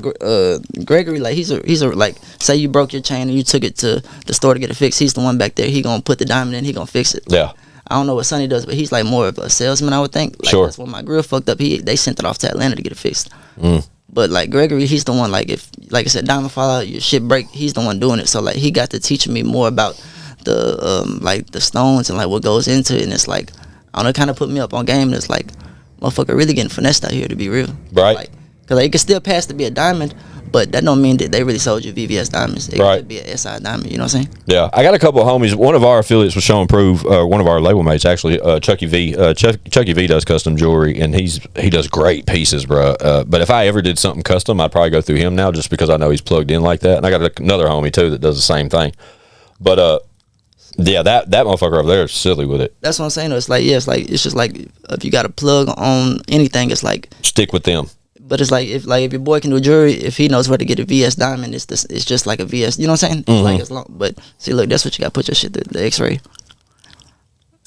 Gregory, like he's a like, say you broke your chain and you took it to the store to get it fixed. He's the one back there. He gonna put the diamond in. He gonna fix it. Yeah. I don't know what Sonny does, but he's like more of a salesman, I would think. Like, Sure. That's when my grill fucked up. They sent it off to Atlanta to get it fixed. But like Gregory, he's the one, like, if, like I said, diamond fall out, your shit break, he's the one doing it. So like he got to teaching me more about the like the stones and like what goes into it. And it's like, I don't know, it kind of put me up on game. And it's like, motherfucker really getting finessed out here, to be real. Right. Like, cause like, it can still pass to be a diamond, but that don't mean that they really sold you VVS diamonds. It Right. could be a SI diamond. You know what I'm saying? Yeah, I got a couple of homies. One of our affiliates was Show and Prove. One of our label mates, actually, Chucky V. Chucky V does custom jewelry, and he does great pieces, bro. But if I ever did something custom, I'd probably go through him now, just because I know he's plugged in like that. And I got another homie too that does the same thing. But yeah, that motherfucker over there is silly with it. That's what I'm saying. Though. It's like, yeah, it's just like if you got a plug on anything, it's like, Stick with them. but it's like if your boy can do jewelry, if he knows where to get a VS diamond, it's just like a VS. You know what I'm saying? It's like as long, but see, look, that's what you got to put your shit through the X-ray.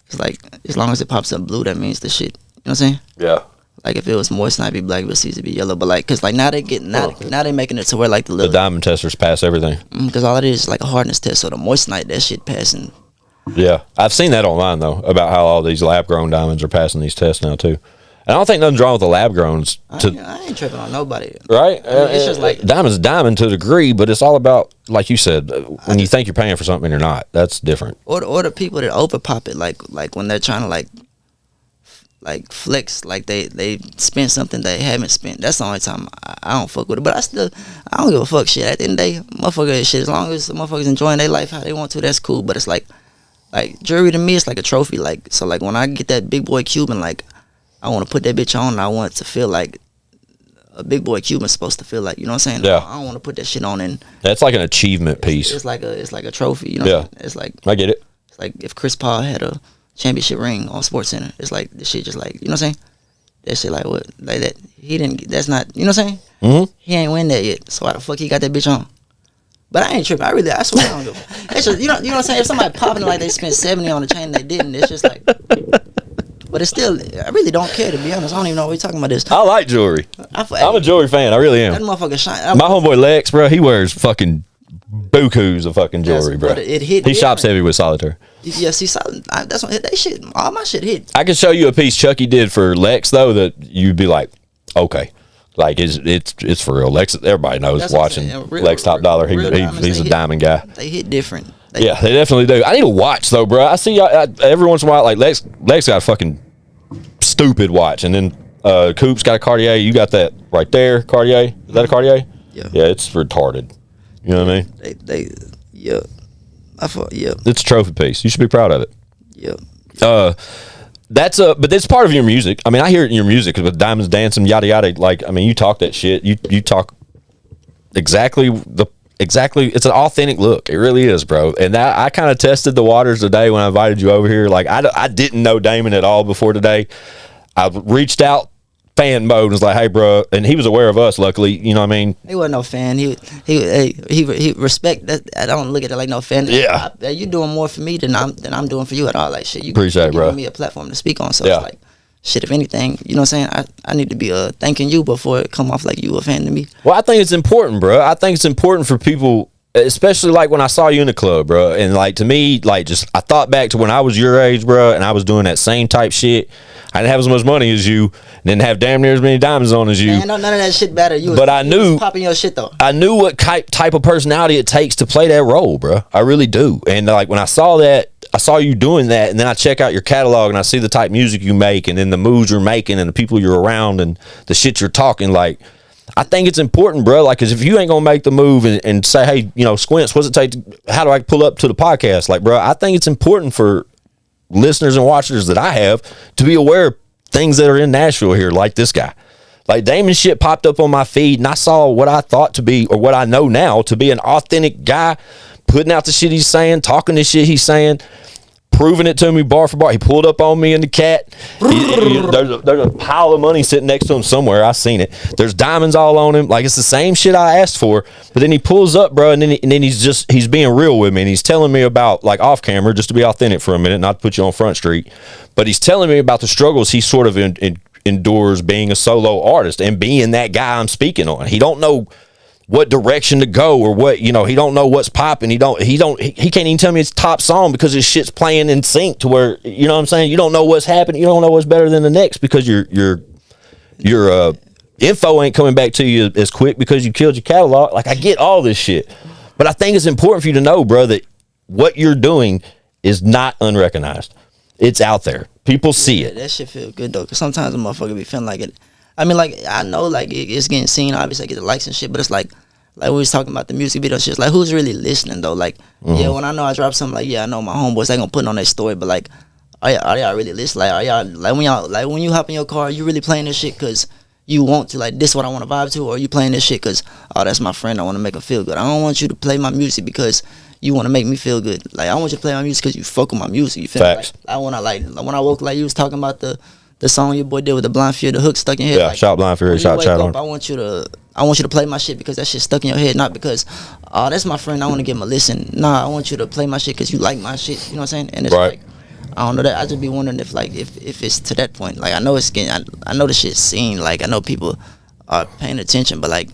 It's like as long as it pops up blue, that means the shit. You know what I'm saying? Yeah. Like if it was moist, it'd be black. If it was seasoned, it'd be yellow. But like, cause like now they making it to where like the The little, diamond testers pass everything. because all it is like a hardness test. So the moissanite, that shit passing. Yeah, I've seen that online though, about how all these lab grown diamonds are passing these tests now too. And I don't think nothing's wrong with the lab growns. I ain't tripping on nobody. Right? It's just like diamond's diamond to a degree, but it's all about, like you said, when you think you're paying for something and you're not. That's different. or the people that over pop it, like when they're trying to like flex, like they spend something they haven't spent. That's the only time I don't fuck with it. But I don't give a fuck shit. At the end of the day, motherfucker shit, as long as the motherfuckers enjoying their life how they want to, that's cool. But it's like jewelry to me, it's like a trophy. Like, so like when I get that big boy Cuban, like I want to put that bitch on and I want it to feel like a big boy Cuban's supposed to feel like, you know what I'm saying? Yeah. I don't want to put that shit on and That's like an achievement piece. it's like a trophy, you know? Yeah. It's like I get it. it's like if Chris Paul had a championship ring on SportsCenter, it's like this shit just like, you know what I'm saying? That shit like what? Like that he didn't, that's not, you know what I'm saying? Mm-hmm. He ain't win that yet. So why the fuck he got that bitch on? But I ain't tripping. I swear I don't give a fuck. It's just, you know what I'm saying? If somebody popping it like they spent 70 on the chain and they didn't, it's just like, but it's still, I really don't care, to be honest. I don't even know what we're talking about this. I like jewelry. I'm a jewelry fan. I really That am. motherfucker shine. My homeboy Lex, bro, he wears fucking bukus of fucking jewelry, bro. But it hit He shops different. heavy with solitaire. Yeah, see, that's what they shit. All my shit hit. I can show you a piece Chucky did for Lex though that you'd be like, okay, like it's for real. Lex, everybody knows That's what I'm watching saying. Real- Lex Top Dollar. real diamonds, He's they a hit- diamond guy. They hit different. Yeah, they definitely do. I need a watch though, bro. I see every once in a while, like Lex got a fucking stupid watch, and then Coop's got a Cartier. You got that right there, Cartier. Is that a Cartier? Yeah. Yeah, it's retarded. You know what I mean? They yeah. I thought yeah. It's a trophy piece. You should be proud of it. Yeah. But it's part of your music. I mean, I hear it in your music with diamonds dancing, yada yada. Like, I mean, you talk that shit. You talk exactly. It's an authentic look. It really is, bro. And that, I kind of tested the waters today when I invited you over here. Like, I didn't know Daimon at all before today. I reached out fan mode and was like, hey, bro, and he was aware of us. Luckily, you know what I mean. He wasn't no fan. He respect that. I don't look at it like no fan. Yeah. You doing more for me than I'm doing for you at all. Like shit. You Appreciate it, giving bro. me a platform to speak on. So Yeah. it's like shit. If anything, you know what I'm saying. I need to be thanking you before it come off like you a fan to me. Well, I think it's important, bro. I think it's important for people, especially like when I saw you in the club, bro. And like to me, like just I thought back to when I was your age, bro, and I was doing that same type shit. I didn't have as much money as you, and didn't have damn near as many diamonds on as you. Man, none of that shit better. But I knew popping your shit though. I knew what type of personality it takes to play that role, bro. I really do. And like when I saw that, I saw you doing that, and then I check out your catalog and I see the type of music you make, and then the moves you're making, and the people you're around, and the shit you're talking. Like, I think it's important, bro. Like, because if you ain't gonna make the move and say, hey, you know, Squints, what's it take? How do I pull up to the podcast? Like, bro, I think it's important for listeners and watchers that I have to be aware of things that are in Nashville here, like this guy. Like Daimon shit popped up on my feed, and I saw what I thought to be, or what I know now to be, an authentic guy putting out the shit he's saying, talking the shit he's saying, proving it to me bar for bar. He pulled up on me in the cat. There's a pile of money sitting next to him somewhere. I seen it. There's diamonds all on him. Like, it's the same shit I asked for. But then he pulls up, bro, and then he's being real with me, and he's telling me about, like, off camera, just to be authentic for a minute, not to put you on Front Street. But he's telling me about the struggles he sort of endures being a solo artist and being that guy I'm speaking on. He don't know what direction to go or what, he don't know what's popping. He can't even tell me it's top song because his shit's playing in sync to where, you know what I'm saying? You don't know what's happening. You don't know what's better than the next because your info ain't coming back to you as quick because you killed your catalog. Like, I get all this shit, but I think it's important for you to know, bro, that what you're doing is not unrecognized. It's out there. People see it. That shit feel good though, because sometimes a motherfucker be feeling like it. I mean, like, I know, like, it's getting seen, obviously, I get the likes and shit, but it's like we was talking about the music video shit, like, who's really listening, though? Like, yeah, when I know I drop something, like, yeah, I know my homeboys, they gonna put it on their story, but, like, are y'all really listening? Like, are y'all, like, when you hop in your car, you really playing this shit because you want to, like, this is what I want to vibe to, or you playing this shit because, oh, that's my friend, I want to make him feel good. I don't want you to play my music because you want to make me feel good. Like, I want you to play my music because you fuck with my music, you feel me? Like, I want to, like, when I woke, like, you was talking about the song your boy did with the Blind Fury, the hook stuck in your head. Yeah, like, shot Blind Fury, shot up, I want you to play my shit because that shit stuck in your head, not because, oh, that's my friend, I want to give him a listen. Nah, I want you to play my shit because you like my shit. You know what I'm saying? And it's right. Like, I don't know that. I just be wondering if it's to that point. Like, I know it's getting, I know the shit's seen. Like, I know people are paying attention, but like,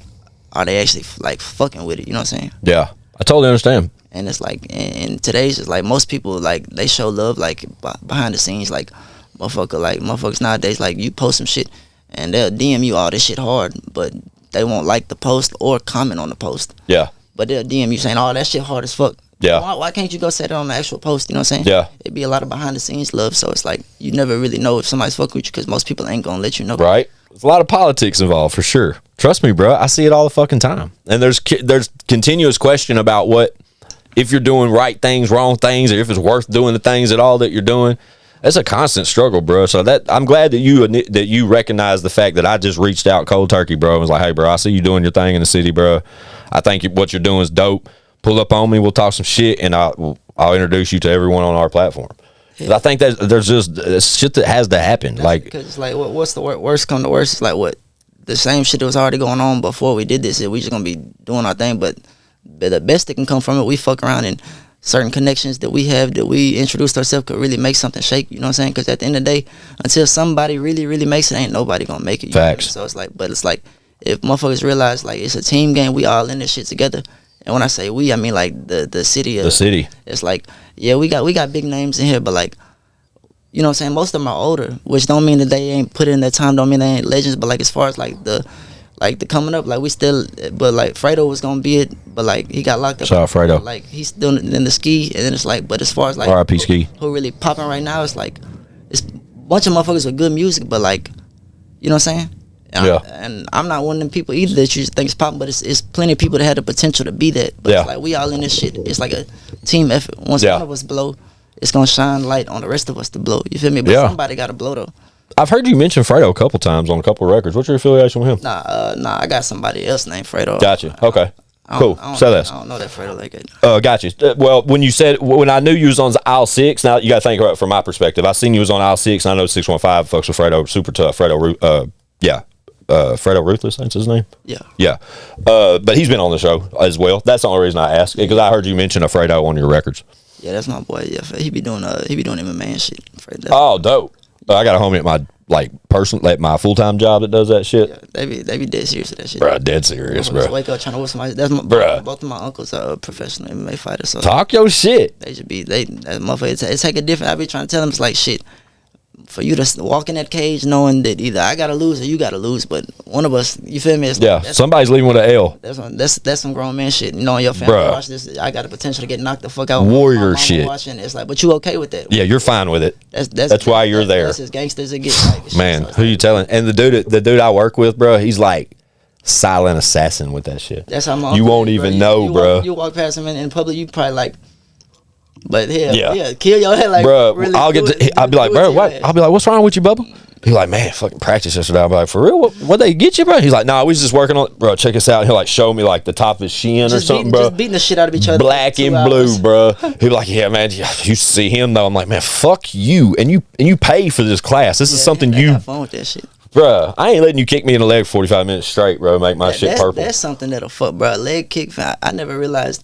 are they actually like fucking with it? You know what I'm saying? Yeah, I totally understand. And it's like, and today's just like most people, like, they show love like behind the scenes, like motherfuckers nowadays, like, you post some shit and they'll DM you all this shit hard, but they won't like the post or comment on the post. Yeah. But they'll DM you saying, oh, that shit hard as fuck. Yeah. Why can't you go set it on the actual post? You know what I'm saying? Yeah. It'd be a lot of behind the scenes love, so it's like you never really know if somebody's fucking with you because most people ain't gonna let you know. Right. There's a lot of politics involved for sure. Trust me, bro. I see it all the fucking time. And there's continuous question about what, if you're doing right things, wrong things, or if it's worth doing the things at all that you're doing. That's a constant struggle, bro. So that I'm glad that you recognize the fact that I just reached out cold turkey, bro, and was like, hey, bro, I see you doing your thing in the city, bro. I think what you're doing is dope. Pull up on me, we'll talk some shit, and I'll introduce you to everyone on our platform. Yeah. I think that there's just shit that has to happen. Like, because it's like, what's the worst come to worst? It's like, what, the same shit that was already going on before we did this. We just gonna be doing our thing, but the best that can come from it, we fuck around and certain connections that we have, that we introduced ourselves, could really make something shake. You know what I'm saying? Because at the end of the day, until somebody really, really makes it, ain't nobody gonna make it. Facts. So it's like, but it's like, if motherfuckers realize, like, it's a team game, we all in this shit together. And when I say we, I mean like the city. The city. It's like, yeah, we got big names in here, but like, you know what I'm saying? Most of them are older, which don't mean that they ain't put in their time, don't mean they ain't legends. But like, as far as like the coming up, like, we still, but like Fredo was gonna be it, but like he got locked up. Shout out Fredo. Like, he's still in the ski, and then it's like, but as far as like R.I.P. Ski, who really popping right now, it's like it's a bunch of motherfuckers with good music, but like, you know what I'm saying? Yeah. And I'm not one of them people either that you think is popping, but it's plenty of people that have the potential to be that. But it's like, we all in this shit. It's like a team effort. Once one of us blow, it's gonna shine light on the rest of us to blow. You feel me? But somebody gotta blow though. I've heard you mention Fredo a couple times on a couple of records. What's your affiliation with him? Nah, I got somebody else named Fredo. Gotcha. Okay. Cool. Say less. I don't know that Fredo like it. Gotcha. Well, when I knew you was on aisle 6, now you got to think about it from my perspective. I seen you was on aisle 6, and I know 615 folks with Fredo, super tough. Fredo, Fredo Ruthless, that's his name? Yeah. Yeah. But he's been on the show as well. That's the only reason I asked, because I heard you mention a Fredo on your records. Yeah, that's my boy. Yeah, he be doing MMA and shit. Oh, dope. I got a homie at my my full-time job that does that shit. Yeah, they be dead serious with that shit. Bro, dead serious, bro. Wake up trying to whoop somebody. That's both of my uncles are professional MMA fighters. So talk your shit. They should be that motherfucker. It's like a different. I be trying to tell them, it's like, shit, for you to walk in that cage knowing that either I gotta lose or you gotta lose, but one of us, you feel me? Somebody's leaving with an L. That's some grown man shit. You know, your family watch this. I got the potential to get knocked the fuck out. Warrior shit. Watching, it's like, but you okay with that? Yeah, you're fine with it. That's why you're there. That's as gangsters it gets. Like, man, so who you telling? And the dude I work with, bro, he's like silent assassin with that shit. That's how you won't even know, bro. You walk past him in public, you probably like. But kill your head, like, bro. Really I'll be like, bro, what? I'll be like, what's wrong with you, Bubba? He's like, man, fucking practice yesterday. I'll be like, for real? What they get you, bro? He's like, nah, we was just working on it, bro. Check us out. He'll like show me like the top of his shin or something, bro. Just beating the shit out of each other. Black and blue, bro. He'll be like, yeah, man. You see him though? I'm like, man, fuck you. And you pay for this class. This is something you. Have fun with that shit. Bro, I ain't letting you kick me in the leg for 45 minutes straight, bro. Make my shit purple. That's something that'll fuck, bro. Leg kick. I never realized.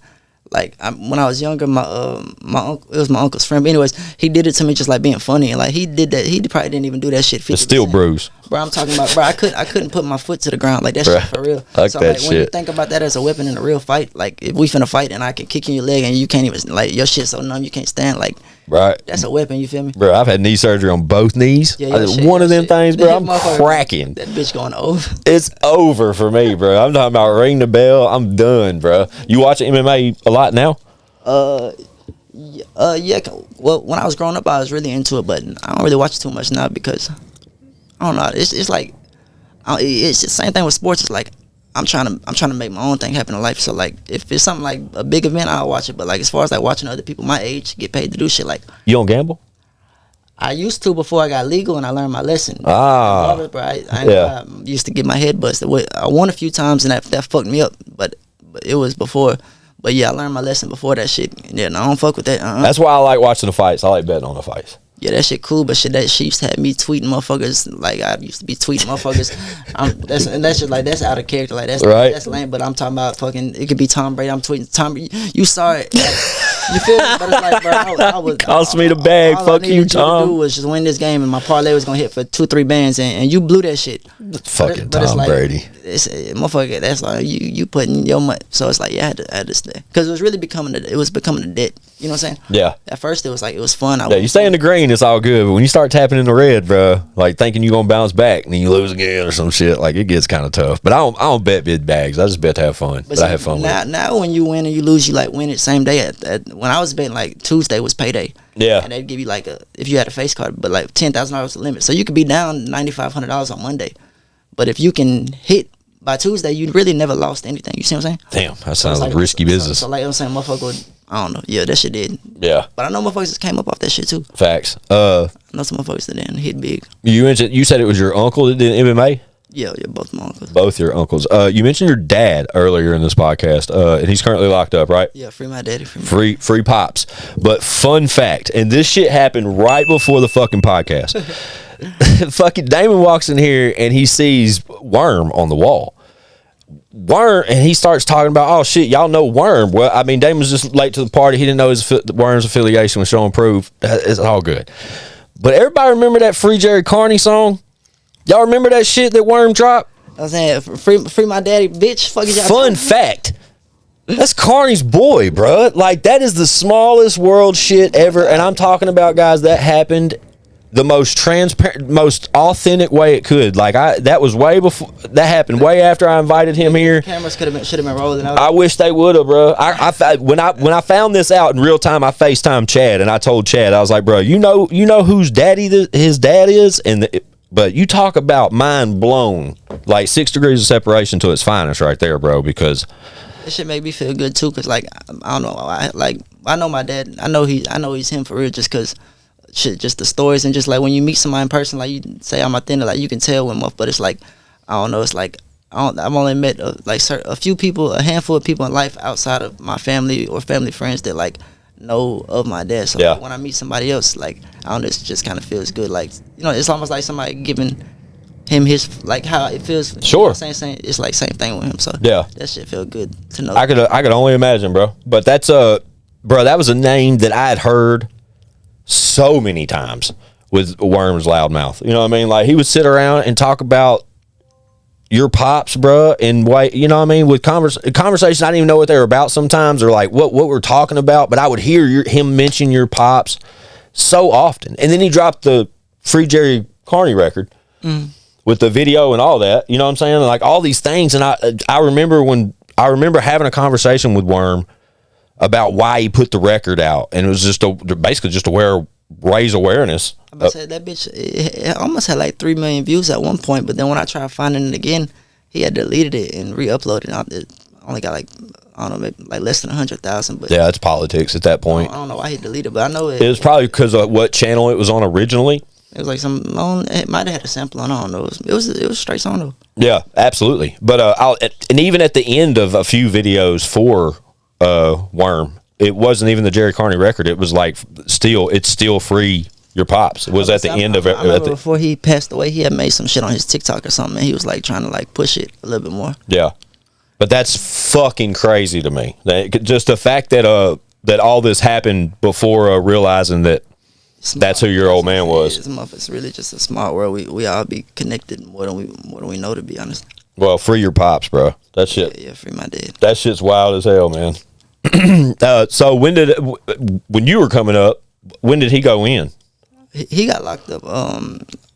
like when I was younger, my uncle, it was my uncle's friend. But anyways, he did it to me just like being funny, and like he did that. He probably didn't even do that shit. 50%. The steel bruise. Bro, I'm talking about, bro. I couldn't put my foot to the ground like that Bruh, shit for real. like so that like when you shit. think about that as a weapon in a real fight, like if we finna fight and I can kick you in your leg and you can't even like your shit's so numb you can't stand, like Right. that's a weapon. You feel me? Bro, I've had knee surgery on both knees. Yeah, your shit, one of your them shit. things, bro, That I'm motherfucker- cracking. That bitch going over. It's over for me, bro. I'm talking about ring the bell. I'm done, bro. You watch MMA a lot now? Yeah. Well, when I was growing up, I was really into it, but I don't really watch it too much now because I don't know. It's like it's the same thing with sports. It's like I'm trying to make my own thing happen in life. So like if it's something like a big event, I'll watch it. But like as far as like watching other people my age get paid to do shit, like You don't gamble? I used to before I got legal and I learned my lesson. Ah. Bro, I Yeah. used to get my head busted. I won a few times and that fucked me up, but it was before. But yeah, I learned my lesson before that shit. Yeah, no, I don't fuck with that. That's why I like watching the fights. I like betting on the fights. Yeah, that shit cool, but shit, that shit used to have me tweeting motherfuckers. Like I used to be tweeting motherfuckers. That's just like that's out of character. Like that's Right. that's lame. But I'm talking about fucking. It could be Tom Brady. I'm tweeting Tom. You saw it. You feel me? But it's like, bro, I was. Cost me the bag. all Fuck I you, needed to Tom. do was just win this game, and my parlay was gonna hit for 2-3 bands, and you blew that shit. Fucking But it's Tom like, Brady. It's motherfucker. That's like you putting your money. So it's like, yeah, I had to stay because it was really becoming a debt. You know what I'm saying? Yeah. At first, it was like it was fun. Yeah, you stay in the green, it's all good. But when you start tapping in the red, bro, like thinking you're gonna bounce back and then you lose again or some shit, like it gets kind of tough. But I don't bet big bags. I just bet to have fun. But I have fun with it. Now when you win and you lose, you like win it same day. When I was betting, like Tuesday was payday. Yeah. And they'd give you like if you had a face card, but like $10,000 was the limit. So you could be down $9,500 on Monday, but if you can hit by Tuesday, you really never lost anything. You see what I'm saying? Damn, that sounds So like it's risky business. So like I'm saying, motherfucker would, I don't know. Yeah, that shit did. Yeah, But I know motherfuckers just came up off that shit too. facts. I know some motherfuckers that didn't hit big. You said it was your uncle that did MMA? Yeah, both my uncles. Both your uncles. You mentioned your dad earlier in this podcast, and he's currently locked up, right? Yeah, free my daddy. Free me. Free pops. But fun fact, and this shit happened right before the fucking podcast. Fucking Daimon walks in here and he sees Worm on the wall. Worm, and he starts talking about, oh shit, y'all know Worm. Well, I mean, Damon's just late to the party. He didn't know Worm's affiliation with Show and Prove. It's all good. But everybody remember that Free Jerry Carney song? Y'all remember that shit that Worm dropped? I was saying, free my daddy, bitch. Fuck is y'all Fun talking about? fact. That's Carney's boy, bruh. Like, that is the smallest world shit ever. And I'm talking about, guys, that happened the most transparent, most authentic way it could. Like, that was way before, that happened way after I invited him here. Cameras should have been rolling. I wish they would have, bro. When I found this out in real time, I FaceTimed Chad and I told Chad, I was like, bro, you know whose daddy his dad is, but you talk about mind blown, like 6 degrees of separation to its finest, right there, bro. Because This shit make me feel good too, cause like I don't know, I know my dad. I know he's him for real, just cause shit, just the stories and just like when you meet somebody in person, like you say I'm authentic, like you can tell when. But it's like I don't know, it's like I've only met a few people, a handful of people in life outside of my family or family friends that like know of my dad. So Yeah. like, when I meet somebody else, like I don't know, it just kind of feels good. Like it's almost like somebody giving him his like how it feels. Sure. Same. It's like same thing with him. So Yeah. that shit feel good to know. I could only imagine, bro. But that's bro, that was a name that I had heard so many times with Worm's loudmouth. You know what I mean? Like, he would sit around and talk about your pops, bro, and you know what I mean, with conversations I didn't even know what they were about sometimes, or like what we're talking about, but I would hear him mention your pops so often. And then he dropped the Free Jerry Carney record with the video and all that. You know what I'm saying? Like all these things. And I remember having a conversation with Worm about why he put the record out, and it was just basically just to raise awareness. I said that bitch it almost had like 3 million views at one point, but then when I tried finding it again, he had deleted it and re-uploaded it. It only got like, I don't know, maybe like less than 100,000. But Yeah, it's politics at that point. I don't know why he deleted it, but I know It was probably because of what channel it was on originally. It was like it might have had a sample on. I don't know. It was straight song though. Yeah, absolutely. But and even at the end of a few videos for Worm, it wasn't even the Jerry Carney record. It was like it's still free. Your pops. It was at the end of it. I remember before he passed away, he had made some shit on his TikTok or something, and he was like trying to like push it a little bit more. Yeah, but that's fucking crazy to me. Just the fact that that all this happened before realizing that that's who your old man was. It's really just a small world. We all be connected more than we know, to be honest. Well, free your pops, bro. That shit. Yeah, free my dad. That shit's wild as hell, man. So when you were coming up, when did he go in? He got locked up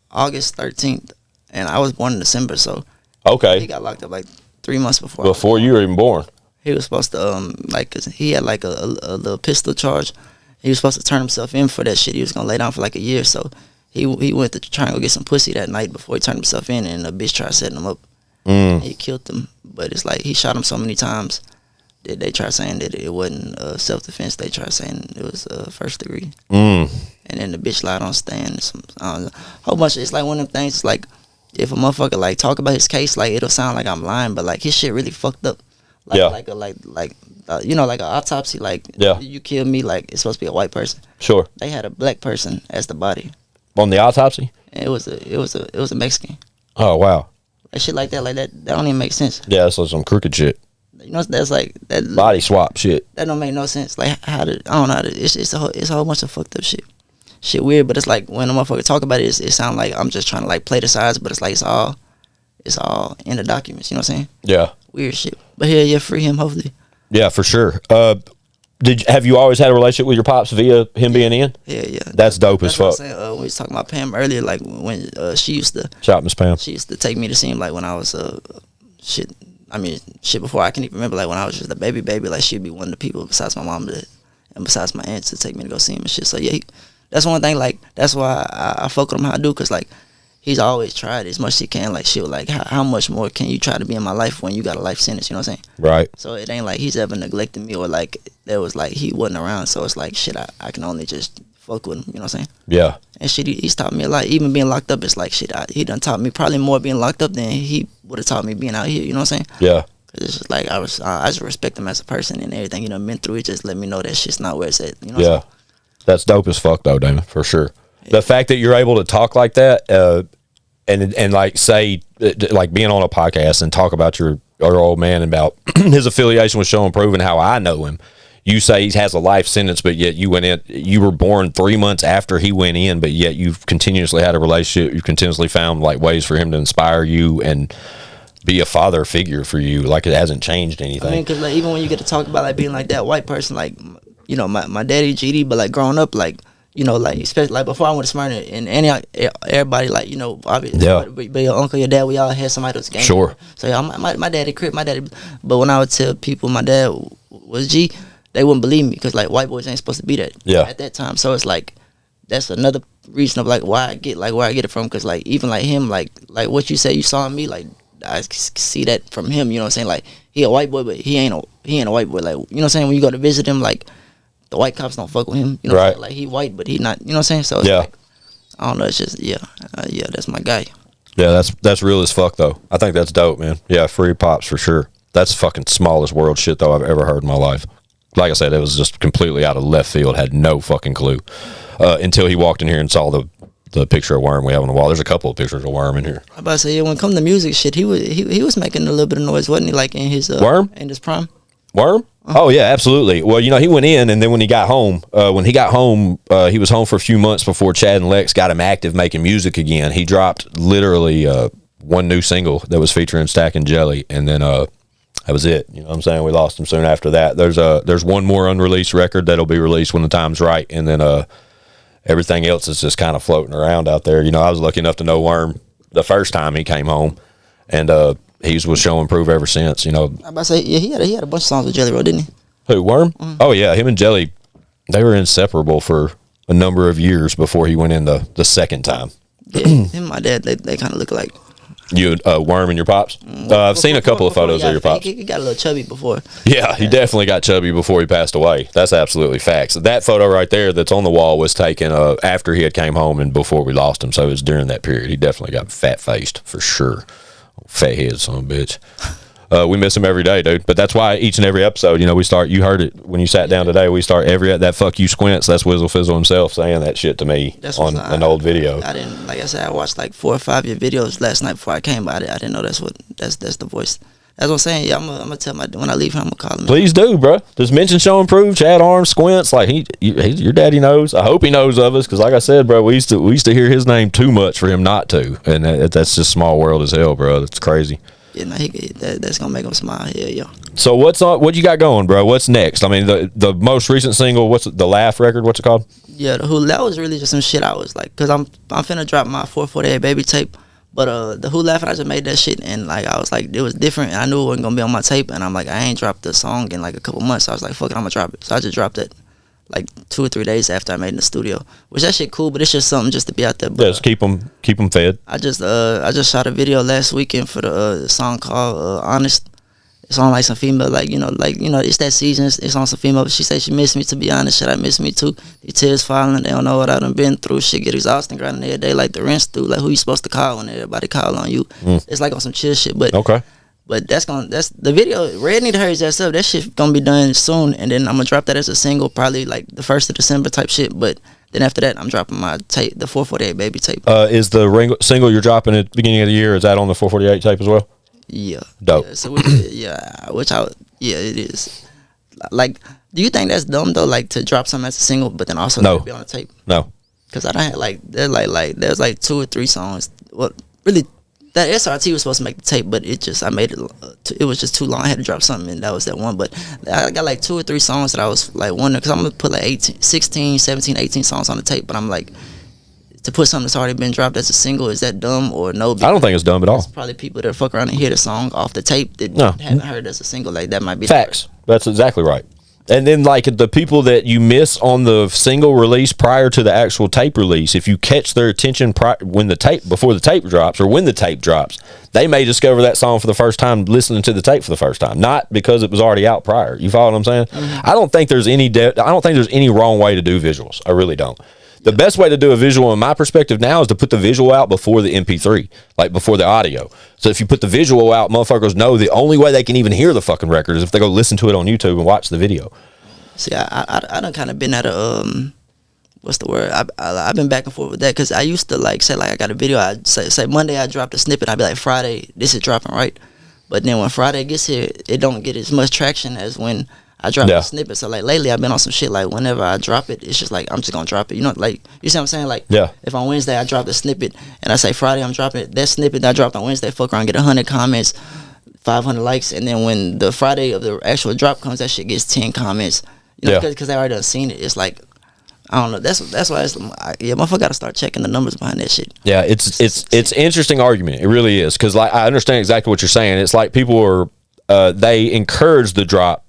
August 13th, and I was born in December, so Okay. he got locked up like 3 months before. Before you were even born. He was supposed to cause he had like a little pistol charge. He was supposed to turn himself in for that shit. He was gonna lay down for like a year, so he went to try and go get some pussy that night before he turned himself in, and a bitch tried setting him up. He killed him, but it's like he shot him so many times that they tried saying that it wasn't self-defense. They tried saying it was first degree. And then the bitch lied on stand. A whole bunch of, it's like one of them things. It's like if a motherfucker like talk about his case, like it'll sound like I'm lying, but like his shit really fucked up. Like, Yeah. You know, like an autopsy. Like you killed me. Like it's supposed to be a white person. Sure. They had a black person as the body. On the autopsy? And it was a Mexican. Oh, wow. Like shit like that don't even make sense. Yeah, that's like some crooked shit. You know, that's like that Body swap shit. That don't make no sense. Like I don't know how to, it's a whole bunch of fucked up shit. Shit weird, but it's like when a motherfucker talk about it, it sounds like I'm just trying to like play the sides, but it's like it's all in the documents. You know what I'm saying? Yeah. Weird shit. But yeah, free him hopefully. Yeah, for sure. Have you always had a relationship with your pops via him being in? Yeah. That's dope as fuck. What I'm saying, we was talking about Pam earlier, like when she used to Shout Miss Pam. She used to take me to see him like when I was shit before I can even remember, like when I was just a baby, like she'd be one of the people besides my mom and besides my aunt to take me to go see him and shit. So yeah, that's one thing, like that's why I fuck with him how I do, cause like he's always tried as much as he can. Like shit, like how much more can you try to be in my life when you got a life sentence? You know what I'm saying? Right. So it ain't like he's ever neglected me or like there was like he wasn't around. So it's like shit, I can only just fuck with him. You know what I'm saying? Yeah. And shit, he's taught me a lot. Even being locked up, it's like shit. He done taught me probably more being locked up than he would have taught me being out here. You know what I'm saying? Yeah. Cause it's just like I just respect him as a person and everything you know been through. It just let me know that shit's not where it's at. You know? Yeah. That's dope as fuck though, Daimon, for sure. Yeah. The fact that you're able to talk like that, and like say like being on a podcast and talk about your old man and about his affiliation with Show and Prove and how I know him. You say he has a life sentence, but yet you went in. You were born 3 months after he went in, but yet you've continuously had a relationship. You've continuously found like ways for him to inspire you and be a father figure for you. Like it hasn't changed anything. I mean, because like even when you get to talk about like being like that white person, like you know my daddy GD, but like growing up, like you know, like especially like before I went to Smyrna in Antioch, everybody like you know, obviously, but your uncle, your dad, we all had somebody that's gang. Sure. So yeah, my daddy crib, my daddy. But when I would tell people my dad was G, they wouldn't believe me because like white boys ain't supposed to be that. Yeah. At that time, so it's like that's another reason of like why I get it from, because like even like him, like what you said you saw in me, like I see that from him. You know what I'm saying? Like he a white boy, but he ain't a white boy. Like you know what I'm saying? When you go to visit him, like the white cops don't fuck with him. You know what I'm saying? Like he white, but he not. You know what I'm saying? So it's like I don't know. It's just yeah, that's my guy. Yeah, that's real as fuck though. I think that's dope, man. Yeah, free pops for sure. That's fucking smallest world shit though I've ever heard in my life. Like I said, it was just completely out of left field. Had no fucking clue until he walked in here and saw the picture of Worm we have on the wall. There's a couple of pictures of Worm in here. I'm about to say, yeah, when it comes to music shit, he was making a little bit of noise, wasn't he? Like in his Worm in his prime. Worm? Oh yeah, absolutely. Well, you know, he went in, and then when he got home, he was home for a few months before Chad and Lex got him active making music again. He dropped literally one new single that was featuring Stack and Jelly, and then that was it. You know what I'm saying? We lost him soon after that. There's one more unreleased record that'll be released when the time's right, and then everything else is just kind of floating around out there. You know, I was lucky enough to know Worm the first time he came home, and he's with Show and Prove ever since. You know, I'm about to say, yeah, he had a bunch of songs with Jelly Roll, didn't he? Who, Worm? Mm-hmm. Oh yeah, him and Jelly, they were inseparable for a number of years before he went in the second time. Yeah, him and my dad, they kind of look alike. You Worm and your pops? I've seen a couple of photos of your pops. He got a little chubby before. Yeah, he definitely got chubby before he passed away. That's absolutely facts. That photo right there that's on the wall was taken after he had came home and before we lost him. So it was during that period. He definitely got fat-faced for sure. Fat head, son of a bitch. We miss him every day, dude. But that's why each and every episode, you know, we start. You heard it when you sat down today. We start that fuck you Squints. That's Whizzle Fizzle himself saying that shit to me on an old video. I didn't, like I said, I watched like 4 or 5 of your videos last night before I came. But I didn't know that's the voice. That's what I'm saying. Yeah, I'm gonna tell my when I leave him, I'm gonna call him. Please do, bro. Just mention Show and Prove, Chad Arms, Squints. Like your daddy knows. I hope he knows of us because, like I said, bro, we used to hear his name too much for him not to, and that's just small world as hell, bro. That's crazy. Yeah, no, that's gonna make him smile. Yeah. So what you got going, bro? What's next? I mean, the most recent single, what's the Laugh record? What's it called? Yeah, that was really just some shit I was like, cause I'm finna drop my 448 baby tape. But the Who Laughing, I just made that shit, and like I was like, it was different, and I knew it wasn't gonna be on my tape, and I'm like, I ain't dropped the song in like a couple months, so I was like, fuck it, I'm gonna drop it. So I just dropped it like 2 or 3 days after I made it in the studio, which that shit cool, but it's just something just to be out there. But, just keep them fed. I just shot a video last weekend for the song called Honest. It's on like some female, like it's that season. It's on some female. She say she missed me. To be honest, shit, I miss me too. The tears falling. They don't know what I done been through. Shit get exhausting grinding every day like the rinse through. Like who you supposed to call when everybody call on you? It's like on some chill shit. But okay. But that's the video. Red need to hurry his ass up. That shit gonna be done soon, and then I'm gonna drop that as a single, probably like the 1st of December type shit. But then after that, I'm dropping my tape, the 448 baby tape. Is the single you're dropping at the beginning of the year? Is that on the 448 tape as well? Yeah. Dope. Yeah, so it is. Like, do you think that's dumb though? Like to drop something as a single, but then also no. be on a tape. No. Because I don't have like there's like 2 or 3 songs. Well, really, that SRT was supposed to make the tape, but I made it. It was just too long. I had to drop something, and that was that one. But I got like 2 or 3 songs that I was like wondering, because I'm gonna put like 18, 16, 17, 18 songs on the tape, but I'm like, to put something that's already been dropped as a single, is that dumb or no? I don't think it's dumb at all. There's probably people that fuck around and hear the song off the tape that haven't heard it as a single. Like that might be facts. That's exactly right. And then like the people that you miss on the single release prior to the actual tape release, if you catch their attention before the tape drops or when the tape drops, they may discover that song for the first time listening to the tape for the first time, not because it was already out prior. You follow what I'm saying? Mm-hmm. I don't think there's any wrong way to do visuals. I really don't. The best way to do a visual, in my perspective now, is to put the visual out before the MP3, like before the audio. So if you put the visual out, motherfuckers know the only way they can even hear the fucking record is if they go listen to it on YouTube and watch the video. See, I done kind of been at a what's the word? I've been back and forth with that, because I used to like say like I got a video. I say Monday I dropped a snippet. I'd be like, Friday this is dropping, right? But then when Friday gets here, it don't get as much traction as when I drop a snippet. So like lately I've been on some shit like whenever I drop it, it's just like I'm just gonna drop it. You know, like you see what I'm saying? Like if on Wednesday I drop the snippet and I say Friday I'm dropping it, that snippet that I dropped on Wednesday, fuck around, get 100 comments, 500 likes, and then when the Friday of the actual drop comes, that shit gets 10 comments. You know, because they already done seen it. It's like, I don't know. That's why motherfucker gotta start checking the numbers behind that shit. Yeah, it's interesting argument. It really is, because like I understand exactly what you're saying. It's like people are they encourage the drop.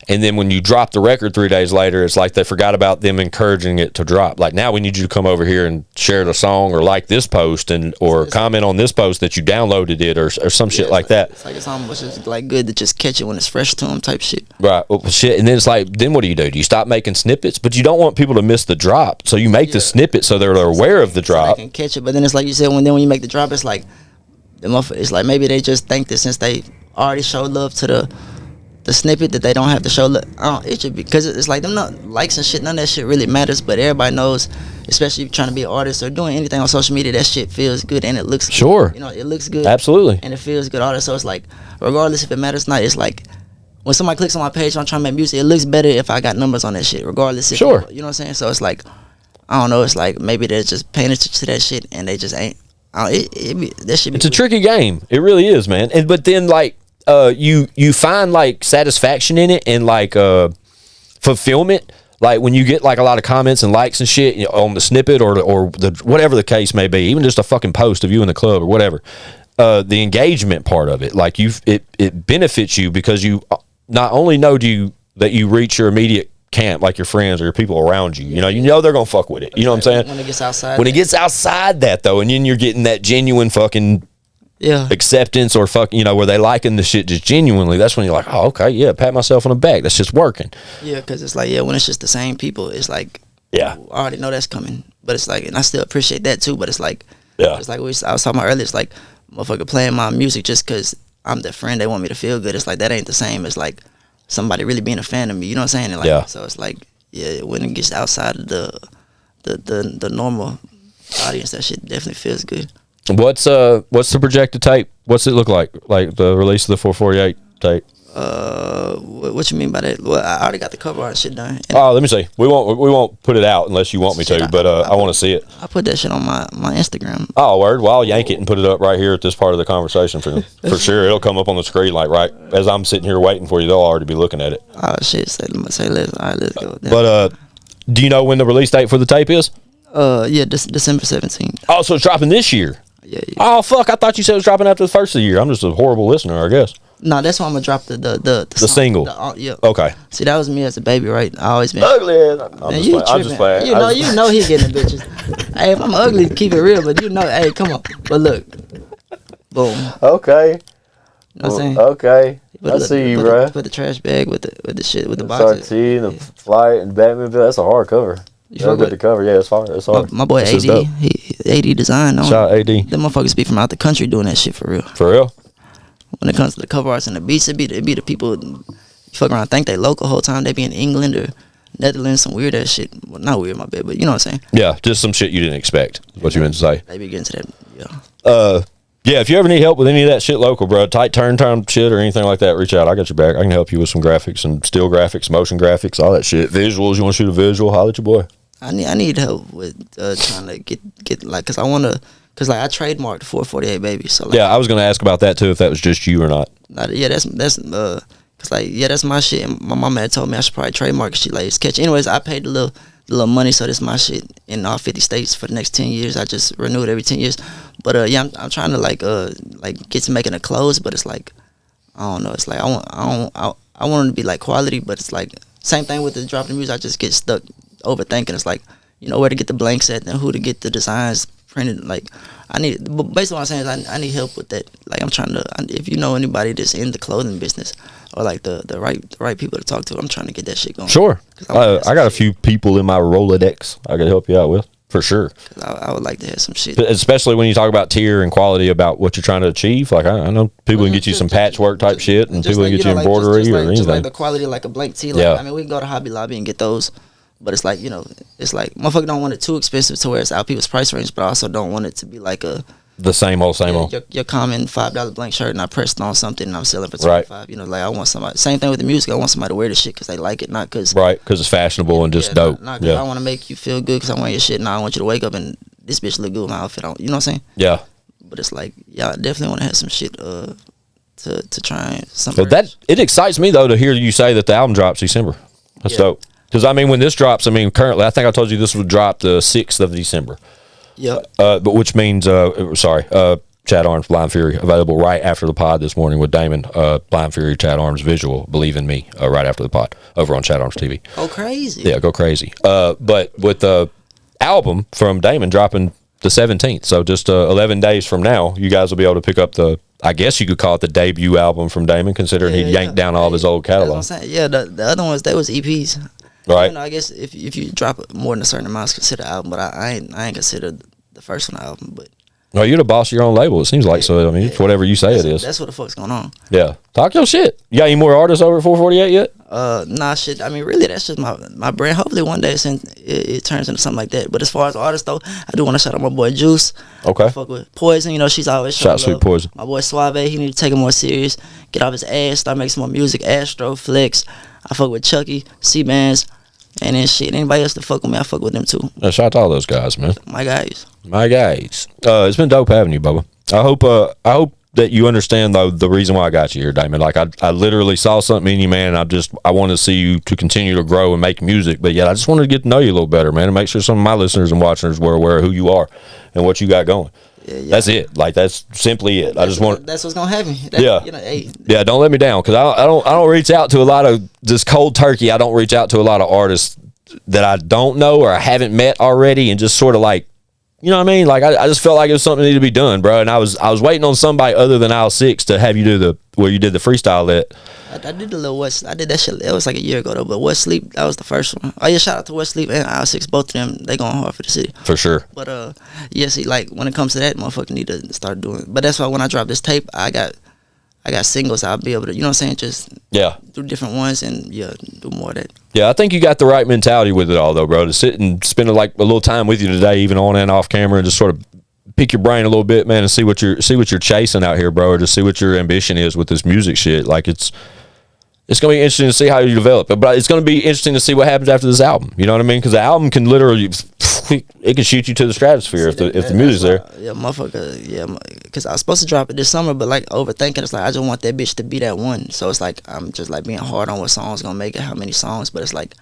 And then when you drop the record 3 days later, it's like they forgot about them encouraging it to drop. Like, now we need you to come over here and share the song or like this post or comment on this post that you downloaded it or some shit like that. It's like it's almost just like good to just catch it when it's fresh to them type shit. Right. Well, shit. And then it's like, then what do? Do you stop making snippets? But you don't want people to miss the drop. So you make the snippet so they're aware of the drop. So they can catch it. But then it's like you said, when you make the drop, it's like, it's like maybe they just think that since they already showed love to the snippet that they don't have to show. It should be, because it's like them not likes and shit. None of that shit really matters. But everybody knows, especially if you're trying to be an artist or doing anything on social media, that shit feels good and it looks good. You know, it looks good. Absolutely. And it feels good. All that. So it's like, regardless if it matters or not, it's like when somebody clicks on my page, I'm trying to make music, it looks better if I got numbers on that shit. Regardless. If you know what I'm saying? So it's like, I don't know. It's like maybe they're just paying attention to that shit and they just ain't. That shit. It's a tricky game. It really is, man. But then like. You find like satisfaction in it and like fulfillment, like when you get like a lot of comments and likes and shit, you know, on the snippet or the whatever the case may be, even just a fucking post of you in the club or whatever. The engagement part of it, like it benefits you because you not only know that you reach your immediate camp, like your friends or your people around you. You know they're gonna fuck with it. You know what I'm saying? When it gets outside. When it gets outside that though, and then you're getting that genuine fucking. Yeah. Acceptance or where they liking the shit just genuinely, that's when you're like, oh, okay, yeah, pat myself on the back, that's just working. Yeah, because it's like, when it's just the same people, it's like, I already know that's coming, but it's like, and I still appreciate that too, but it's like, it's like I was talking about earlier, it's like motherfucker playing my music just because I'm their friend, they want me to feel good. It's like, that ain't the same as like somebody really being a fan of me, you know what I'm saying? And like, so it's like, when it gets outside of the normal audience, that shit definitely feels good. What's the projected tape? What's it look like? Like the release of the 448 tape? What you mean by that? Well, I already got the cover art shit done. Oh, let me see. We won't put it out unless you want me to, but I want to see it. I put that shit on my Instagram. Oh, word. Well, I'll yank it and put it up right here at this part of the conversation for sure. It'll come up on the screen like right as I'm sitting here waiting for you. They'll already be looking at it. Oh shit! Let's go. But do you know when the release date for the tape is? Yeah, December 17th. Oh, so it's dropping this year. Yeah. Oh fuck! I thought you said it was dropping after the first of the year. I'm just a horrible listener, I guess. No, that's why I'm gonna drop the song, single. Yeah. Okay. See, that was me as a baby, right? I always been Ugly. Man, you I'm just playing. You know he getting the bitches. Hey, if I'm ugly, keep it real. But you know, hey, come on. But look, boom. Okay. You know what I'm saying? Okay. Put the trash bag with the shit with the boxes. RT and the flight and Batman. That's a hard cover. You fuck with the cover. Yeah, it's hard. It's hard. My boy AD, AD design. Shout out AD. Them motherfuckers be from out the country doing that shit for real. For real. When it comes to the cover arts and the beats, it be the people you fuck around think they local whole time. They be in England or Netherlands, some weird ass shit. Well, not weird, my bad, but you know what I'm saying. Yeah, just some shit you didn't expect. What you meant to say. They be getting to that. Yeah. Yeah, if you ever need help with any of that shit local, bro, tight turn time shit or anything like that, reach out. I got your back. I can help you with some graphics and still graphics, motion graphics, all that shit. Visuals, you want to shoot a visual, holla at your boy. I need help with trying to get like, cause I I trademarked 448 baby. So like, yeah, I was gonna ask about that too, if that was just you or not. Yeah, that's cause like that's my shit. And my mama had told me I should probably trademark shit like it's catchy. Anyways, I paid the little money, so this my shit in all 50 states for the next 10 years. I just renew it every 10 years. But yeah, I'm trying to like get to making a clothes, but it's like I don't know. It's like I want it to be like quality, but it's like same thing with the dropping music. I just get stuck overthinking. It's like where to get the blanks at and who to get the designs printed. Like basically what I'm saying is I need help with that. Like I'm trying to, if you know anybody that's in the clothing business or like the right people to talk to, I'm trying to get that shit going. Sure. I got a few people in my Rolodex I could help you out with for sure. Cause I would like to have some shit, especially when you talk about tier and quality about what you're trying to achieve. Like I know people can get you some patchwork type shit, and people can get you embroidery or anything. Just like the quality, like a blank tee. Like, yeah. I mean, we can go to Hobby Lobby and get those. But it's like, it's like motherfucker don't want it too expensive to where it's out people's price range, but I also don't want it to be like the same old. Your common $5 blank shirt and I pressed on something and I'm selling for $25. Right. Like I want somebody. Same thing with the music. I want somebody to wear the shit because they like it, not because it's fashionable and just dope. Not because I want to make you feel good because I want your shit. Now I want you to wake up and this bitch look good with my outfit on. You know what I'm saying? Yeah. But it's like, yeah, I definitely want to have some shit to try and something. But it excites me though to hear you say that the album drops December. That's dope. Because, I mean, when this drops, currently, I think I told you this would drop the 6th of December. Yeah. But which means, Chad Arms, Blind Fury, available right after the pod this morning with Daimon. Blind Fury, Chad Arms, visual, Believe in Me, right after the pod, over on Chad Arms TV. Go crazy. Yeah, go crazy. But with the album from Daimon dropping the 17th, so just 11 days from now, you guys will be able to pick up I guess you could call it the debut album from Daimon, considering he'd yanked down all of his old catalog. That's what I'm saying. Yeah, the other ones, they was EPs. Right. I guess if you drop more than a certain amount, it's considered album. But I ain't considered the first one an album. But no, you're the boss of your own label. It seems like so. I mean, it's whatever you say it is. That's what the fuck's going on. Yeah, talk your shit. You got any more artists over at 448 yet? Nah, shit. I mean, really, that's just my brand. Hopefully, one day it turns into something like that. But as far as artists though, I do want to shout out my boy Juice. Okay. I fuck with Poison. She's always shout out Sweet Poison. My boy Suave. He need to take it more serious. Get off his ass. Start making some more music. Astro Flex. I fuck with Chucky, C-Bands. And then shit, anybody else to fuck with me, I fuck with them too. Shout out to all those guys, man. My guys. It's been dope having you, Bubba. I hope that you understand though the reason why I got you here, Daimon. Like I literally saw something in you, man. I want to see you to continue to grow and make music. But yeah, I just wanted to get to know you a little better, man, and make sure some of my listeners and watchers were aware of who you are and what you got going. Yeah. That's it. Like that's simply it. That's what's gonna happen. Yeah, don't let me down because I don't reach out to a lot of just cold turkey. I don't reach out to a lot of artists that I don't know or I haven't met already, and just sort of like, you know what I mean? Like I just felt like it was something that needed to be done, bro. And I was waiting on somebody other than Aisle 6 to have you do where you did the freestyle that. I did the little West. I did that shit. It was like a year ago though. But West Sleep, that was the first one. Oh yeah, shout out to West Sleep and Aisle 6. Both of them, they going hard for the city. For sure. But yeah, see, like when it comes to that, motherfucker need to start doing. But that's why when I drop this tape, I got singles. I'll be able to, you know what I'm saying? Just do different ones and do more of that. Yeah, I think you got the right mentality with it all though, bro. To sit and spend like a little time with you today, even on and off camera, and just sort of pick your brain a little bit, man, and see what you're chasing out here, bro, or to see what your ambition is with this music shit. Like it's gonna be interesting to see how you develop it, but it's gonna be interesting to see what happens after this album. You know what I mean? Because the album can literally it can shoot you to the stratosphere if the music's there. Yeah, motherfucker. Yeah, because I was supposed to drop it this summer, but like overthinking, it's like I just want that bitch to be that one. So it's like I'm just like being hard on what song's gonna make it, how many songs. But it's like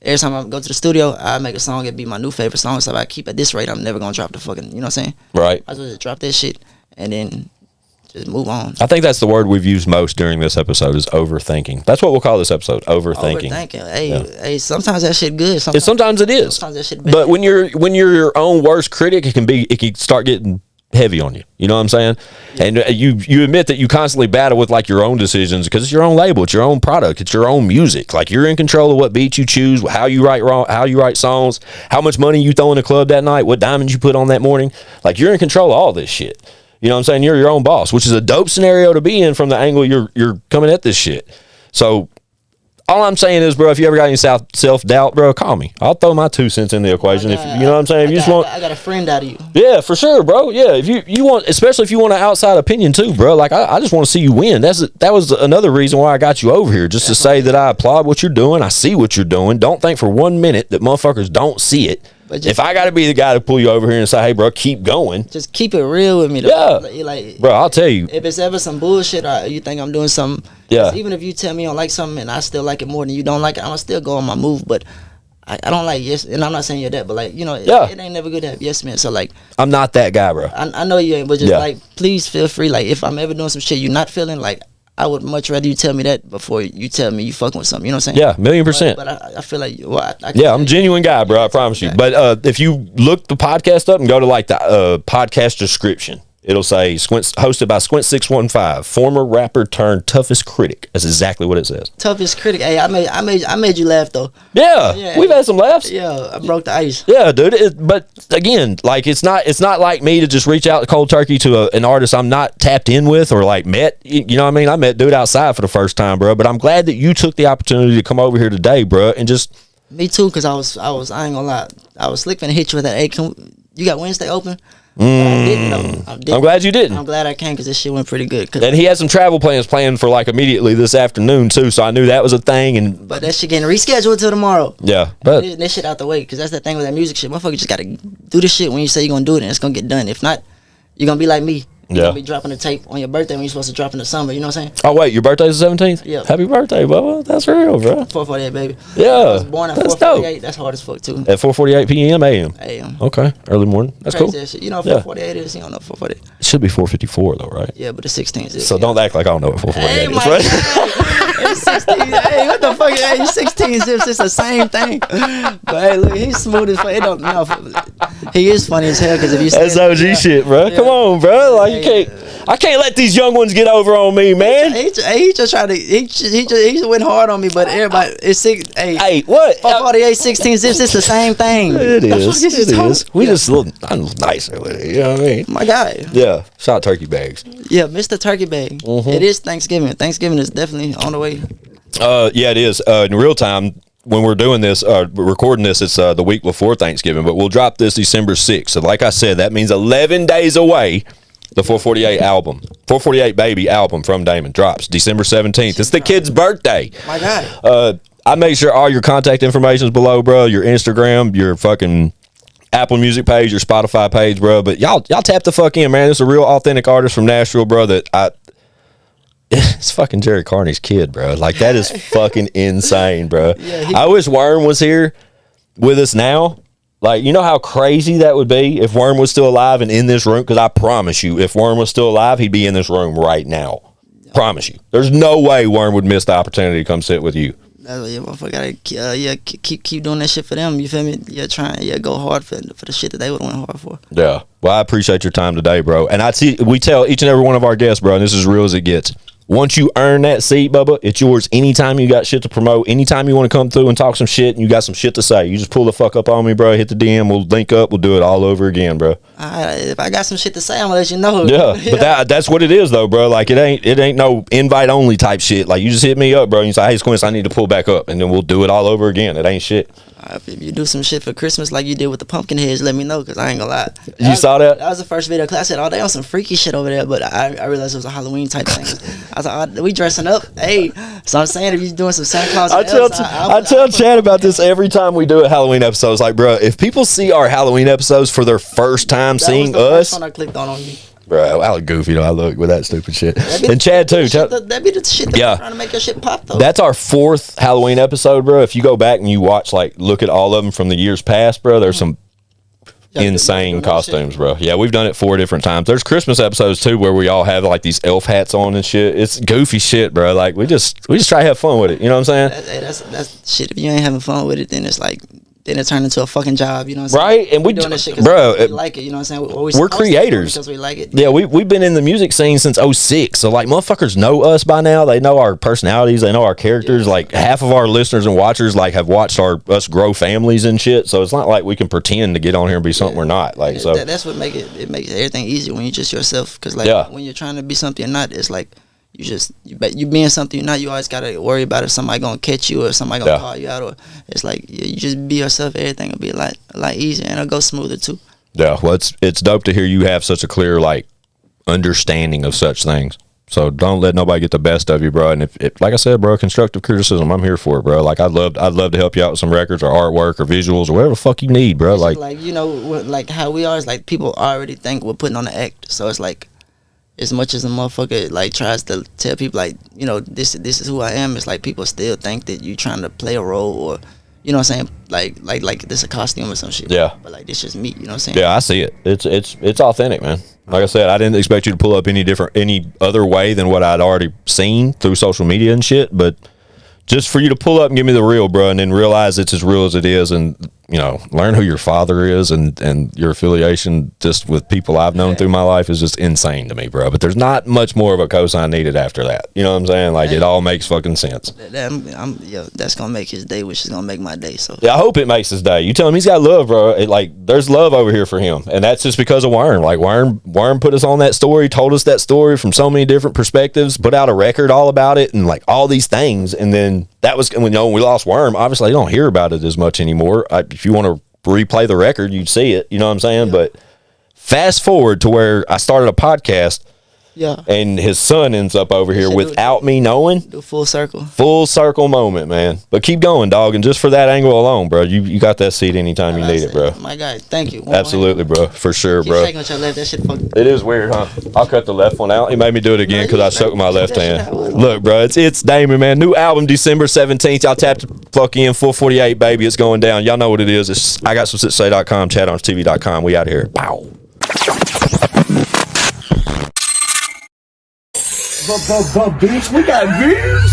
every time I go to the studio, I make a song, it be my new favorite song. So if I keep at this rate, I'm never gonna drop the fucking. You know what I'm saying? Right. I just drop that shit and then just move on. I think that's the word we've used most during this episode is overthinking. That's what we'll call this episode, overthinking. Hey, sometimes that shit good. Sometimes it is. Sometimes that shit bad. But when you're your own worst critic, it can start getting heavy on you. You know what I'm saying? Yeah. And you admit that you constantly battle with like your own decisions because it's your own label, it's your own product, it's your own music. Like you're in control of what beats you choose, how you write songs, how much money you throw in the club that night, what diamonds you put on that morning. Like you're in control of all this shit. You know what I'm saying? You're your own boss, which is a dope scenario to be in from the angle you're coming at this shit. So all I'm saying is, bro, if you ever got any self-doubt, bro, call me. I'll throw my 2 cents in the equation. If you know what I'm saying? I got a friend out of you. Yeah, for sure, bro. Yeah, if you want, especially if you want an outside opinion too, bro. Like I just want to see you win. That was another reason why I got you over here, just to say that I applaud what you're doing. I see what you're doing. Don't think for 1 minute that motherfuckers don't see it. If I got to be the guy to pull you over here and say, hey, bro, keep going. Just keep it real with me, Yeah. though. Like, bro, I'll tell you. If it's ever some bullshit or you think I'm doing something, yeah. Even if you tell me you don't like something and I still like it more than you don't like it, I'm going to still go on my move. But I don't like yes, and I'm not saying you're that, but like, you know, it ain't never good to have yes, man. So like, I'm not that guy, bro. I know you ain't, but just like, please feel free. Like, if I'm ever doing some shit you're not feeling, like, I would much rather you tell me that before you tell me you fucking with something. You know what I'm saying? Yeah, 1,000,000%. But I feel like, well, I'm a genuine guy, bro. I promise you. But if you look the podcast up and go to like the podcast description, it'll say Squints, hosted by Squints 615, former rapper turned toughest critic. That's exactly what it says. Toughest critic. Hey, I made you laugh though. Yeah, we've had some laughs. Yeah, I broke the ice. Yeah, dude. But again, like it's not like me to just reach out cold turkey to an artist I'm not tapped in with or like met. You know what I mean? I met dude outside for the first time, bro. But I'm glad that you took the opportunity to come over here today, bro, and just. Me too, cause I ain't gonna lie, I was slick finna hit you with that. Hey, you got Wednesday open? I didn't know. I'm glad you didn't. I'm glad I came because this shit went pretty good. And he had some travel plans planned for like immediately this afternoon too, so I knew that was a thing. But that shit getting rescheduled till tomorrow. Yeah, but this shit out the way, because that's the thing with that music shit. Motherfucker just gotta do this shit when you say you're gonna do it, and it's gonna get done. If not, you're gonna be like me. You're gonna be dropping the tape on your birthday when you're supposed to drop in the summer. You know what I'm saying? Oh wait, your birthday's the 17th? Yeah. Happy birthday, Bubba. That's real, bro. 4:48, baby. Yeah. I was born at 4:48. That's hard as fuck too. At 4:48 p.m. a.m. A.m. Okay, early morning. That's Crazy cool. That shit. You know what 4:48 is? You don't know 4:48. It should be 4:54 though, right? Yeah, but the 16th is. So don't act like I don't know what 4:48 is, right? It's 16. Hey, what the fuck? Hey, 16 zips. It's the same thing. But hey, look, he's smooth as fuck. It don't know. He is funny as hell because if you say that's OG shit, bro. Yeah. Come on, bro. Like you can't. I can't let these young ones get over on me, man. He just tried to. He just went hard on me, but everybody. It's six. Hey, what? 4:48, 16 zips. It's the same thing. It is. It is. We just look nicer with it. You know what I mean? My guy. Yeah. Shout out turkey bags. Yeah, Mr. Turkey Bag. Mm-hmm. It is Thanksgiving. Thanksgiving is definitely on the way. Yeah, it is. In real time, when we're doing this, recording this, it's the week before Thanksgiving, but we'll drop this December 6th. So like I said, that means 11 days away. The 448 album, 448 Baby album from Daimon drops December 17th. It's the kid's birthday. My God. I make sure all your contact information is below, bro. Your Instagram, your fucking Apple Music page, your Spotify page, bro. But y'all tap the fuck in, man. It's a real authentic artist from Nashville, bro. It's fucking Jerry Carney's kid, bro. Like that is fucking insane, bro. Yeah, I wish Worm was here with us now. Like, you know how crazy that would be if Worm was still alive and in this room? Because I promise you, if Worm was still alive, he'd be in this room right now. Promise you. There's no way Worm would miss the opportunity to come sit with you. Yeah, motherfucker, keep doing that shit for them. You feel me? Yeah, go hard for the shit that they would went hard for. Yeah. Well, I appreciate your time today, bro. And we tell each and every one of our guests, bro, and this is as real as it gets. Once you earn that seat, Bubba, it's yours anytime you got shit to promote, anytime you want to come through and talk some shit and you got some shit to say. You just pull the fuck up on me, bro, hit the DM, we'll link up, we'll do it all over again, bro. If I got some shit to say, I'm gonna let you know. Yeah, but that's what it is though, bro. Like it ain't no invite only type shit. Like you just hit me up, bro, and you say, hey Squints, I need to pull back up, and then we'll do it all over again. It ain't shit. If you do some shit for Christmas like you did with the pumpkin heads, let me know, because I ain't gonna lie. You saw that? That was the first video class. I said, oh, they on some freaky shit over there, but I realized it was a Halloween type thing. I was like, oh, we dressing up? Hey, so I'm saying if you doing some Santa Claus, I tell Chad about this every time we do a Halloween episode. It's like, bro, if people see our Halloween episodes for their first time seeing us, one I clicked on you. bro, I look goofy though. I look with that stupid shit. And Chad too. That'd be the shit that's trying to make your shit pop though. That's our 4th Halloween episode, bro. If you go back and you watch, like, look at all of them from the years past, bro, there's some insane costumes, bro. Yeah, we've done it 4 different times. There's Christmas episodes too where we all have like these elf hats on and shit. It's goofy shit, bro. Like we just try to have fun with it. You know what I'm saying? That's shit. If you ain't having fun with it, then it's like. Then it turned into a fucking job, you know what I'm saying? Right, and we're doing this shit bro, we like it, you know what I'm saying? We're creators. Because we like it. Yeah, we've been in the music scene since 06, so like motherfuckers know us by now. They know our personalities, they know our characters. Like half of our listeners and watchers like have watched us grow families and shit. So it's not like we can pretend to get on here and be something we're not. Like so that's what makes everything easier when you're just yourself. Because like when you're trying to be something you're not, it's like. You being something you're not, you always gotta worry about if somebody gonna catch you or somebody gonna call you out, or it's like you just be yourself. Everything will be a lot easier and it'll go smoother too. Yeah, well, it's dope to hear you have such a clear like understanding of such things. So don't let nobody get the best of you, bro. And if like I said, bro, constructive criticism, I'm here for it, bro. Like I'd love to help you out with some records or artwork or visuals or whatever the fuck you need, bro. Like you know, like how we are is like people already think we're putting on an act, so it's like. As much as a motherfucker like tries to tell people like, you know, this is who I am, it's like people still think that you trying to play a role or, you know what I'm saying, like this a costume or some shit. Yeah. But like this just me, you know what I'm saying? Yeah, I see it. It's authentic, man. Like I said, I didn't expect you to pull up any other way than what I'd already seen through social media and shit, but just for you to pull up and give me the real, bro, and then realize it's as real as it is, and you know, learn who your father is and your affiliation just with people I've known through my life is just insane to me, bro. But there's not much more of a cosign needed after that. You know what I'm saying? Like it all makes fucking sense. That's gonna make his day, which is gonna make my day. So yeah, I hope it makes his day. You tell him he's got love, bro. There's love over here for him, and that's just because of Worm. Like Worm put us on that story, told us that story from so many different perspectives, put out a record all about it, and like all these things, and then. That was when we lost Worm. Obviously, you don't hear about it as much anymore. If you want to replay the record, you'd see it. You know what I'm saying? Yeah. But fast forward to where I started a podcast. Yeah. And his son ends up over here without me knowing. Do full circle. Full circle moment, man. But keep going, dog. And just for that angle alone, bro, you got that seat anytime you need it, bro. My guy, thank you. Absolutely, bro. For sure, bro. Shaking with your left, that shit fucking. It is weird, huh? I'll cut the left one out. He made me do it again because I shook with my left hand. Look, bro, it's Daimon, man. New album December 17th. Y'all tap the fuck in. 448, baby. It's going down. Y'all know what it is. It's IGSSTS.com, chatarmstv.com. We out here. Wow. Bitch, we got views.